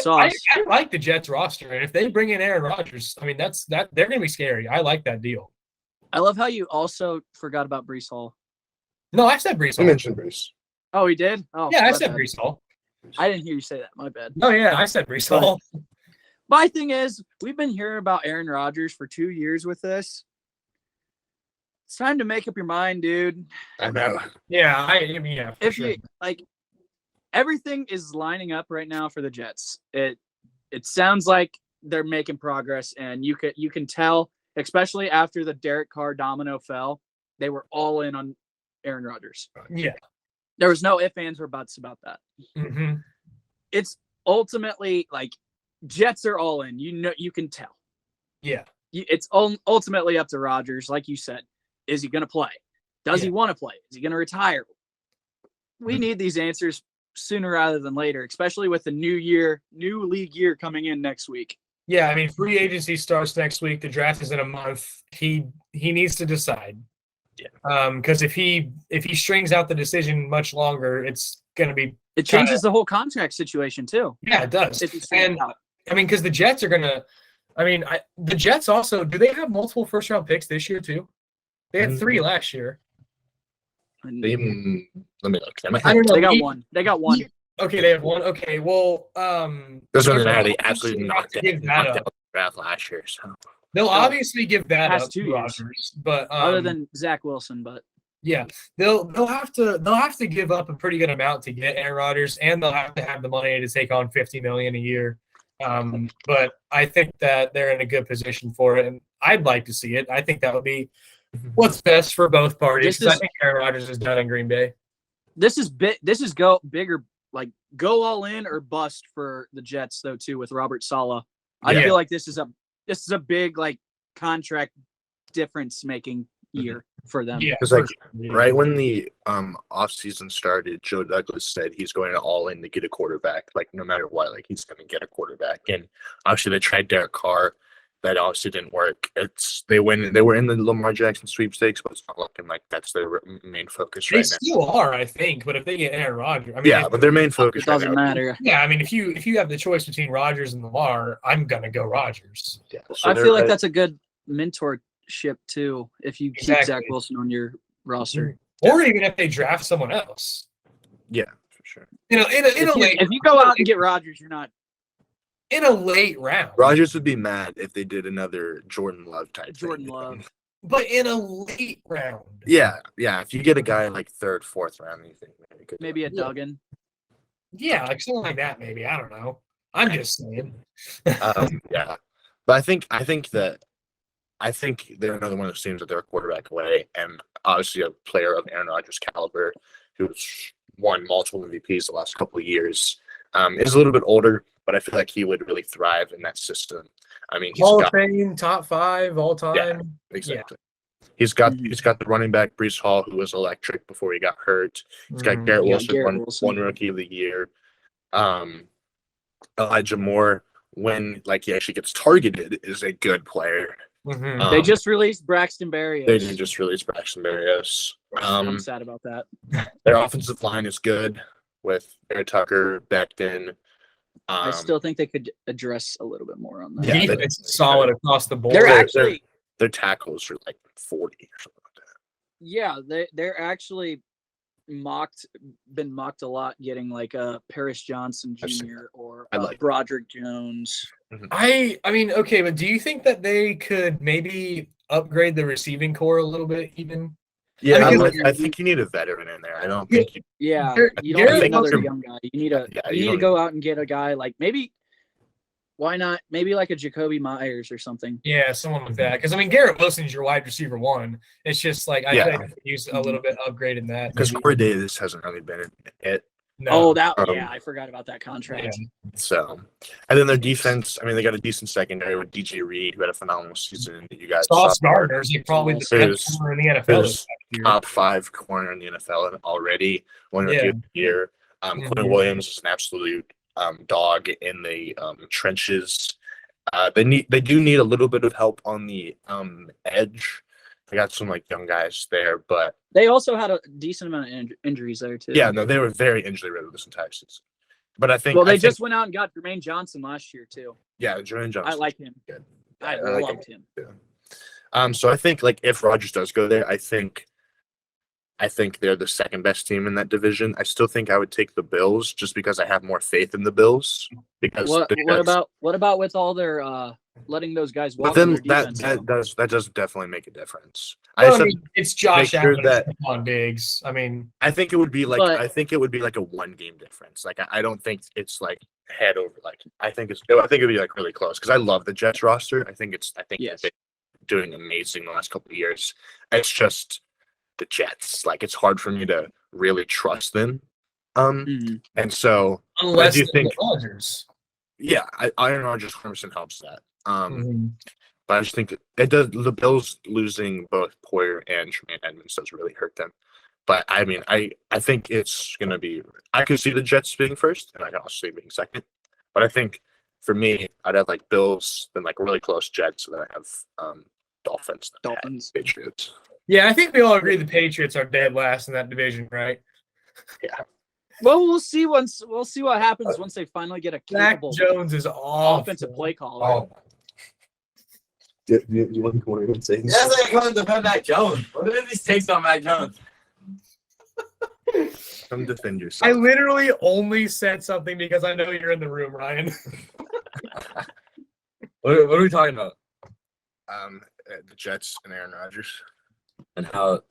like the Jets roster, and if they bring in Aaron Rodgers, I mean they're going to be scary. I like that deal. I love how you also forgot about Breece Hall. No, I said Breece Hall. I mentioned Breece. Oh, he did? Oh, yeah, I said Breece Hall. I didn't hear you say that. My bad. No, yeah, I said Breece Hall. My thing is, we've been hearing about Aaron Rodgers for 2 years with this. It's time to make up your mind, dude. I know. Yeah, yeah. If you like, everything is lining up right now for the Jets. It sounds like they're making progress, and you can tell, especially after the Derek Carr domino fell, they were all in on Aaron Rodgers. Yeah, there was no ifs, ands, or buts about that. Mm-hmm. It's ultimately like Jets are all in. You can tell. Yeah, it's ultimately up to Rodgers, like you said. Is he going to play? Does he want to play? Is he going to retire? We need these answers sooner rather than later, especially with the new league year coming in next week. Yeah, I mean, free agency starts next week. The draft is in a month. He needs to decide. Yeah. Because if he strings out the decision much longer, it's going to be. It changes the whole contract situation too. Yeah, it does. And I mean, because the Jets are going to. I mean, the Jets also, do they have multiple first round picks this year too? They had 3 last year. Let me look. I don't know. They got one. Okay, they have 1. Okay, well, that's when they absolutely knocked out the draft last year. So they'll obviously give that up to Rodgers, but other than Zach Wilson, but yeah, they'll have to give up a pretty good amount to get Aaron Rodgers, and they'll have to have the money to take on $50 million a year. But I think that they're in a good position for it, and I'd like to see it. I think that would be what's best for both parties. I think Aaron Rodgers is done in Green Bay. This is go bigger, like go all in or bust for the Jets though too with Robert Saleh. I feel like this is a big like contract difference making year for them. Yeah, Because like yeah. right when the offseason started, Joe Douglas said he's going all in to get a quarterback, like no matter what, like he's going to get a quarterback. And obviously they tried Derek Carr, that obviously didn't work. They were in the Lamar Jackson sweepstakes, but it's not looking like that's their main focus They right now. still are, I think, but if they get Aaron Rodgers, I mean, Yeah, but their main focus It doesn't right now. matter. yeah, I mean, if you have the choice between Rodgers and Lamar, I'm gonna go Rodgers. Yeah, so I they're feel like right- that's a good mentorship too. If you keep Exactly. Zach Wilson on your roster, Or even if they draft someone else. yeah, for sure. if you go out and get Rodgers, you're not. In a late round. Rodgers would be mad if they did another Jordan Love type Jordan thing. Love. But in a late round. Yeah. If you get a guy like third, fourth round, you think Maybe a Duggan. Yeah, like something like that, maybe. I don't know. I'm just saying. yeah. But I think they're another one of those teams that they're a quarterback away, and obviously a player of Aaron Rodgers' caliber who's won multiple MVPs the last couple of years. Is a little bit older, but I feel like he would really thrive in that system. I mean, Hall of Fame, top 5 all time. Yeah, exactly. He's got the running back Brees Hall, who was electric before he got hurt. He's got Garrett Wilson, one rookie of the year. Elijah Moore, when like he actually gets targeted, is a good player. Mhm. They just released Braxton Berrios. They did just release Braxton Berrios. I'm sad about that. Their offensive line is good with Eric Tucker, Becton. I still think they could address a little bit more on that. Yeah, Defense solid across the board. They're actually, their tackles are like 40 or something like that. yeah, they're actually been mocked a lot, getting like Paris Johnson Jr. or Broderick Jones. I mean, okay, but do you think that they could maybe upgrade the receiving core a little bit even? Yeah, I I think you need a veteran in there. I don't think you. Yeah, you don't need another young guy. You need to go out and get a guy like maybe. Why not? Maybe like a Jacoby Myers or something. Yeah, someone like that. Because I mean, Garrett Wilson's your wide receiver 1. It's just like I think they could use a little bit upgrade in that. Because Corey Davis hasn't really been it. No. I forgot about that contract. Yeah. So, and then their defense. I mean, they got a decent secondary with DJ Reed, who had a phenomenal season. You guys, Sauce Gardner's like probably the best corner in the NFL. Who's top 5 corner in the NFL already. One or two year. Quinn Williams is an absolute dog in the trenches. They do need a little bit of help on the edge. They got some like young guys there, but they also had a decent amount of injuries there too. Yeah, no, they were very injury riddled this entire season. But I think they just went out and got Jermaine Johnson last year too. Yeah, Jermaine Johnson. I like him. Good. I loved him. Yeah. So I think like if Rodgers does go there, I think they're the second best team in that division. I still think I would take the Bills just because I have more faith in the Bills. Because what about with all their letting those guys walk? But then that does definitely make a difference. Well, I mean, it's Josh Allen on Diggs. I mean, I think it would be like a 1-game difference. Like I don't think it's like head over. Like I think it'd be like really close because I love the Jets roster. I think yes. they're doing amazing the last couple of years. It's just the Jets. Like it's hard for me to really trust them. And so unless you think Rodgers. Yeah, Aaron Rodgers 100% helps that. But I just think it does. The Bills losing both Poyer and Tremaine Edmonds does really hurt them. But I mean, I think it's gonna be. I could see the Jets being first, and I can also see being second. But I think for me, I'd have like Bills, then like really close Jets, and then I have Dolphins, Patriots. Yeah, I think we all agree the Patriots are dead last in that division, right? Yeah. Well, we'll see what happens once they finally get a capable Zach Jones is offensive play caller. Oh. Do you want to even say? Yes, I come to defend Mac Jones. What are these takes on Mac Jones? Come defend yourself. I literally only said something because I know you're in the room, Ryan. What are we talking about? The Jets and Aaron Rodgers, And how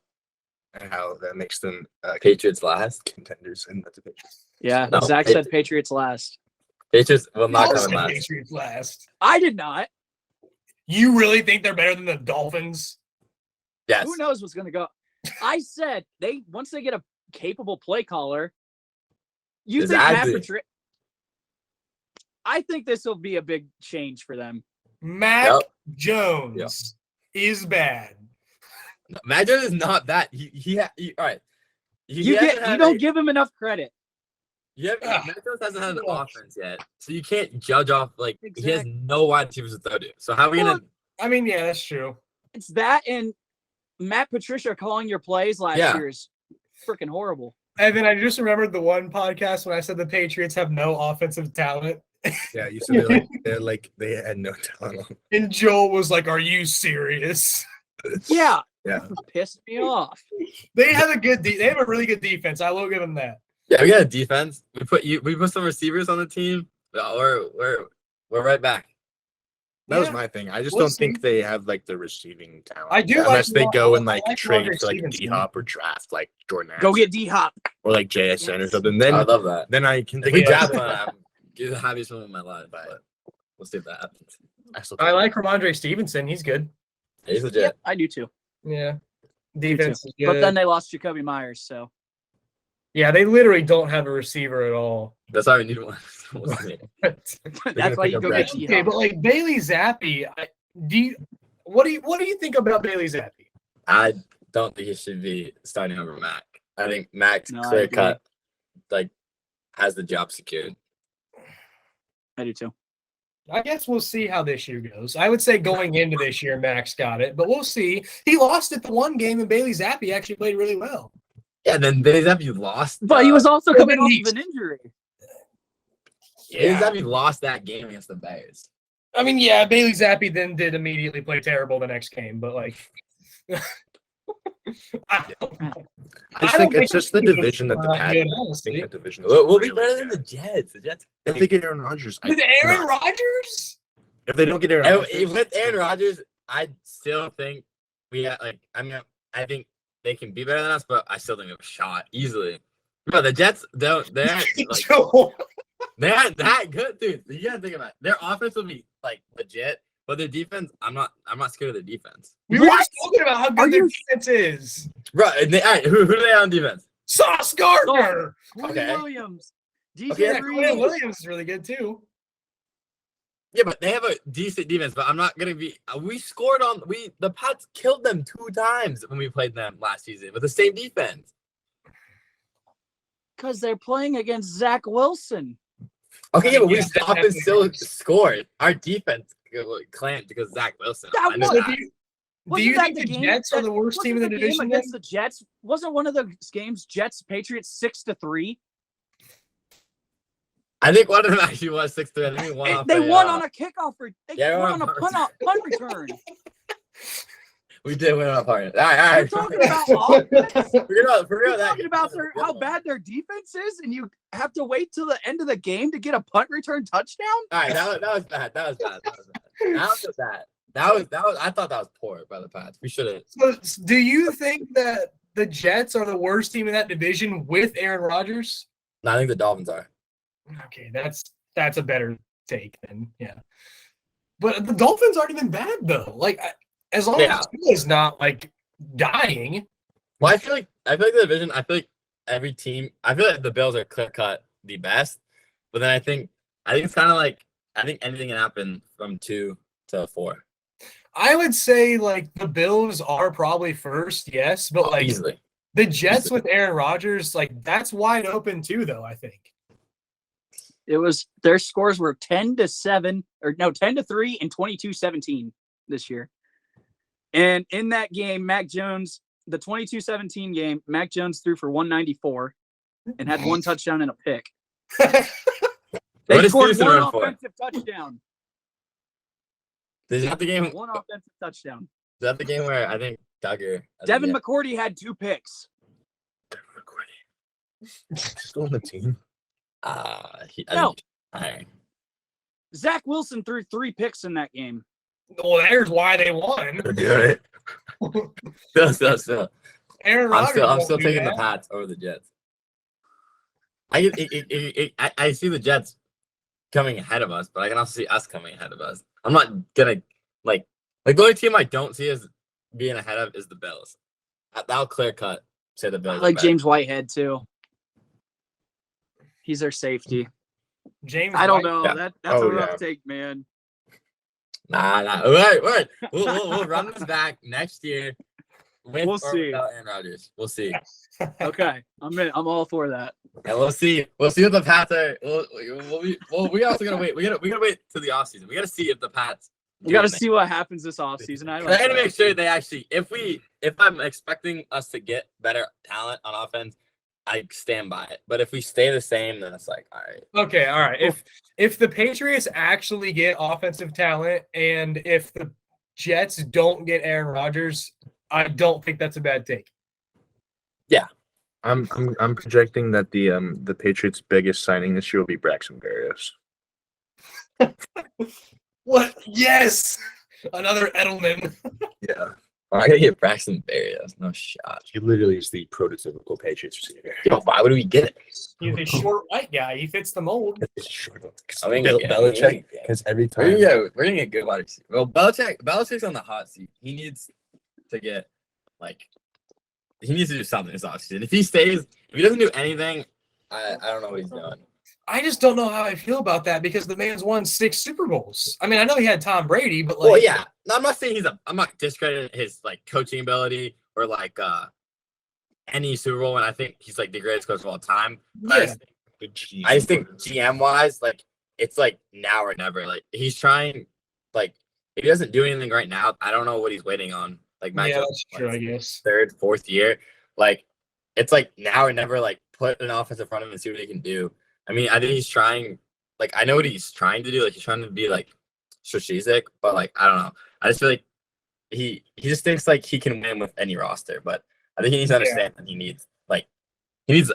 that makes them Patriots last? contenders in the division. Yeah, Zach said Patriots last. Patriots will not Also come last. Patriots last. I did not. You really think they're better than the Dolphins? Yes. Who knows what's going to go? I said once they get a capable play caller. You think Matt Patricia? I think this will be a big change for them. Mac Jones is bad. Mac Jones is not that. All right. You don't give him enough credit. Mac Jones hasn't had an offense yet, so you can't judge off he has Exactly. no wide receivers to throw to. So how are we gonna? I mean, yeah, that's true. It's that and Matt Patricia calling your plays last year is freaking horrible. And then I just remembered the one podcast when I said the Patriots have no offensive talent. Yeah, you said they had no talent. And Joel was like, "Are you serious?" Yeah. Yeah. Pissed me off. They have they have a really good defense. I will give them that. Yeah, we got a defense. We put some receivers on the team. We're right back. That was my thing. I just don't think they have the receiving talent. I do unless they go and trade Rodgers for Stevenson. D-Hop or draft Go Jordan Addison get D-Hop. or JSN or something. Then I love that. Then I can If we think draft one, I'm the happiest one in my life. But we'll see if that happens. I like Ramondre Stevenson. He's good. He's legit. Yep, I do too. Yeah. Defense is good. But then they lost Jacoby Myers, so. Yeah, they literally don't have a receiver at all. That's why we need one. That's why you go get Okay, D-Hop. but Bailey Zappi, what do you think about Bailey Zappi? I don't think he should be starting over Mac. I think Mac's No, I clear agree. cut, has the job secured. I do too. I guess we'll see how this year goes. I would say going into this year, Max got it, but we'll see. He lost it the one game, and Bailey Zappi actually played really well. Yeah, then Bailey Zappi lost. But he was also coming then off of an injury. Bailey Zappi lost that game against the Bears. I mean, yeah, Bailey Zappi then did immediately play terrible the next game, but I just think it's just the division that the Packers. honestly. The division. We'll be better than the Jets. The Jets. If they get Aaron Rodgers, With Aaron Rodgers? if they don't get Aaron Rodgers, With Aaron Rodgers, I still think we have, I think they can be better than us, but I still think we have a shot easily. Bro, the Jets they're not that good, dude. You gotta think about it. Their offense will be legit, but their defense, I'm not scared of their defense. We were just talking about how good their defense is. Bro, all right, who do they have on defense? Sauce Gardner. Okay. Williams. DJ Yeah, Reed. Quinn Williams is really good too. Yeah, but they have a decent defense, but I'm not gonna be. The Pats killed them 2 times when we played them last season with the same defense. Because they're playing against Zach Wilson. Okay, yeah, but we Yeah, stopped and definitely. still scored. Our defense clamped because of Zach Wilson. That I know was- that. Do Wasn't you that think the game Jets are the worst wasn't team in the game division? then? against the Jets? Wasn't one of the games Jets Patriots 6-3? I think one of them actually was 6-3. I think we won. They won on a kickoff. They won on a punt. punt return. We did win on a part. All right. You're talking about offense. Forget about You're that. talking about how bad their defense is, and you have to wait till the end of the game to get a punt return touchdown. All right, that was bad. That was bad. I thought that was poor by the Pats. We should have. So, do you think that the Jets are the worst team in that division with Aaron Rodgers? No, I think the Dolphins are. Okay, that's a better take then. Yeah, but the Dolphins aren't even bad though. As long as Tua's not dying. Well, I feel like the division. I feel like every team. I feel like the Bills are clear cut the best, but then I think it's kind of I think anything can happen from 2 to 4. I would say the Bills are probably first, yes, but Easily. the Jets with Aaron Rodgers, that's wide open too, though. I think. It was their scores were 10-7 or no 10-3 and 22-17 this year. And in that game, Mac Jones, the 22-17 game, Mac Jones threw for 194 and had 1 touchdown and a pick. What They did scored Stevenson 1 run for? offensive touchdown. Is that the game? Is 1 offensive touchdown. that the game where I think Duggar? Devin McCourty had 2 picks. still on the team. No. All right. Zach Wilson threw 3 picks in that game. Well, there's why they won. Still. Aaron I'm Rodgers. still taking the Pats over the Jets. I see the Jets coming ahead of us, but I can also see us coming ahead of us. I'm not gonna the only team I don't see as being ahead of is the Bills. That'll clear cut say the I Bills. like James Whitehead too. He's their safety. James. I don't White- know. Yeah. That's Oh, a rough yeah. take, man. Nah. All right. We'll run this back next year. with We'll or see. without Aaron Rodgers. We'll see. Okay, I'm all for that. And we'll see. We'll see what the Pats are. We also gotta wait. We gotta wait till the offseason. We gotta see if the Pats. We got to see what happens this offseason. I I like gotta that. make sure they actually. If I'm expecting us to get better talent on offense, I stand by it. But if we stay the same, then it's like, all right. Okay, all right. If the Patriots actually get offensive talent, and if the Jets don't get Aaron Rodgers, I don't think that's a bad take. I'm projecting that the Patriots' biggest signing this year will be Braxton Berrios. What? Yes, another Edelman. Yeah, I gotta get Braxton Berrios. No shot. he literally is the prototypical Patriots receiver. Yo, why would we get it? He's a short white guy. He fits the mold. I mean, Belichick, because every time. we're gonna get good wide receiver. Well, Belichick's on the hot seat. He needs to get he needs to do something this offseason. If he doesn't do anything, I don't know what he's doing. I just don't know how I feel about that because the man's won 6 Super Bowls. I mean, I know he had Tom Brady, but Well, yeah. No, I'm not saying I'm not discrediting his coaching ability or any Super Bowl, and I think he's the greatest coach of all time. Yeah. I just think GM wise, it's now or never. He's trying, if he doesn't do anything right now, I don't know what he's waiting on. Mac Jones, that's true, I guess. third, fourth year. It's now or never. Put an offense in front of him and see what he can do. I mean, I think he's trying. I know what he's trying to do. He's trying to be strategic, but I don't know. I just feel like he just thinks he can win with any roster. But I think he needs to understand that he needs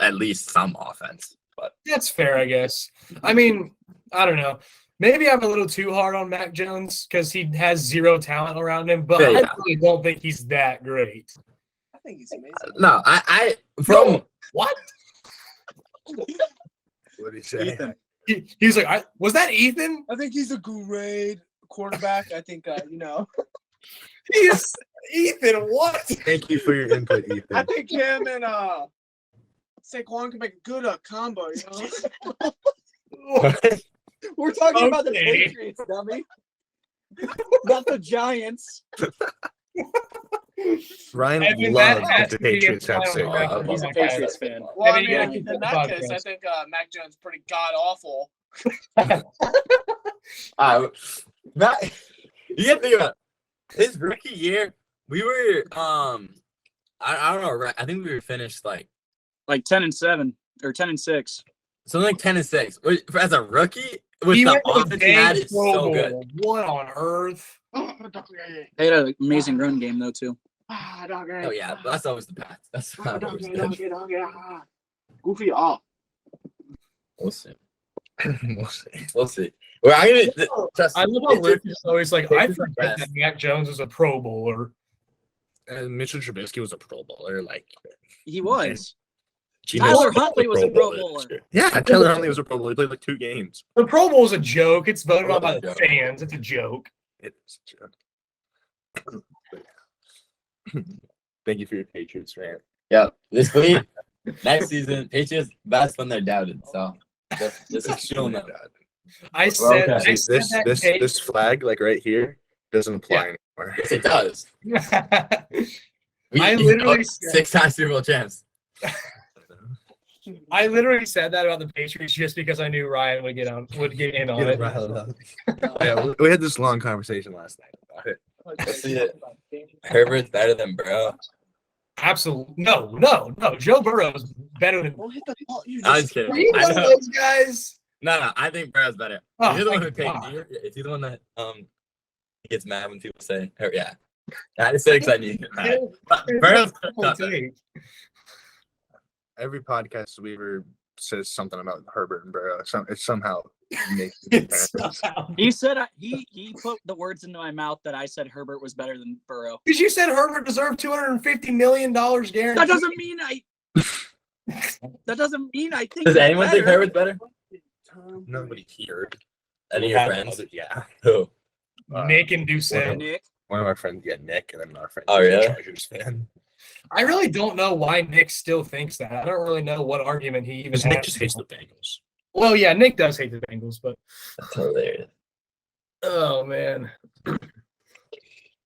at least some offense. But That's fair, I guess. I mean, I don't know. Maybe I'm a little too hard on Mac Jones because he has 0 talent around him, but Yeah. I really don't think he's that great. I think he's amazing. no, What? What did he say? Ethan. He was like, was that Ethan? I think he's a great quarterback. I think He's Ethan. What? Thank you for your input, I Ethan. think him and Saquon can make a good combo. We're talking about the Okay. Patriots, dummy. Not the Giants. Ryan Evan, that loves has the to be Patriots have implied six. on He's a Okay. Patriots fan. Well, I Evan, you gotta mean, keep in the that case, I podcast. think Mac Jones is pretty god awful. Matt, you have to think about his rookie year. We were I don't know. Right? I think we were finished 10-7 or 10-6. something 10-6. As a rookie, with He the went to the offense he had, dang it's Pro so Bowl. good. What on earth? They had an amazing run game though too. Oh yeah, but that's always the Pats. That's not always Goofy off. We'll see. We'll see. We'll see. Well, I'm gonna trust. I love how Rick is always like, I Patriots are forget that best. Mac Jones is a Pro Bowler. Mitchell Trubisky was a Pro Bowler. He was. Geno Tyler Smith was Huntley was a Pro Bowler. Yeah, Tyler Huntley was a Pro Bowler. He played 2 games. The Pro Bowl is a joke. It's voted on by the fans. It's a joke. It's a joke. Thank you for your Patriots, man. Yeah, this week, next season, Patriots best when they're doubted. So this is showing them. I said, okay. I said This flag, right here, doesn't apply anymore. Yes, it does. I literally said- 6 times Super Bowl champs. I literally said that about the Patriots just because I knew Ryan would get in on it. Yeah, we had this long conversation last night about it. Let's see it. Herbert's better than Burrow. Absolutely. No. Joe Burrow is better than. Don't hit the ball. You I'm just just kidding. Are you I one of know. those guys? No, I think Burrow's better. Oh, If you're the one who thank takes, God. if you're the one that gets mad when people say, or, yeah. I just said because I knew. Burrow's tough. Every podcast we ever says something about Herbert and Burrow. It somehow makes It's comparisons. He said he put the words into my mouth that I said Herbert was better than Burrow. Because you said Herbert deserved $250 million guaranteed. That doesn't mean I think. Does he's anyone think better. Herbert's better? Nobody here. Any of your friends? Yeah. Who? Nick and Doucette. Nick? One of our friends, Nick, and then our friend, Oh, really? Chargers fan. I really don't know why Nick still thinks that. I don't really know what argument he even Because has. Nick just hates the Bengals. Well, yeah, Nick does hate the Bengals, but That's hilarious. oh man.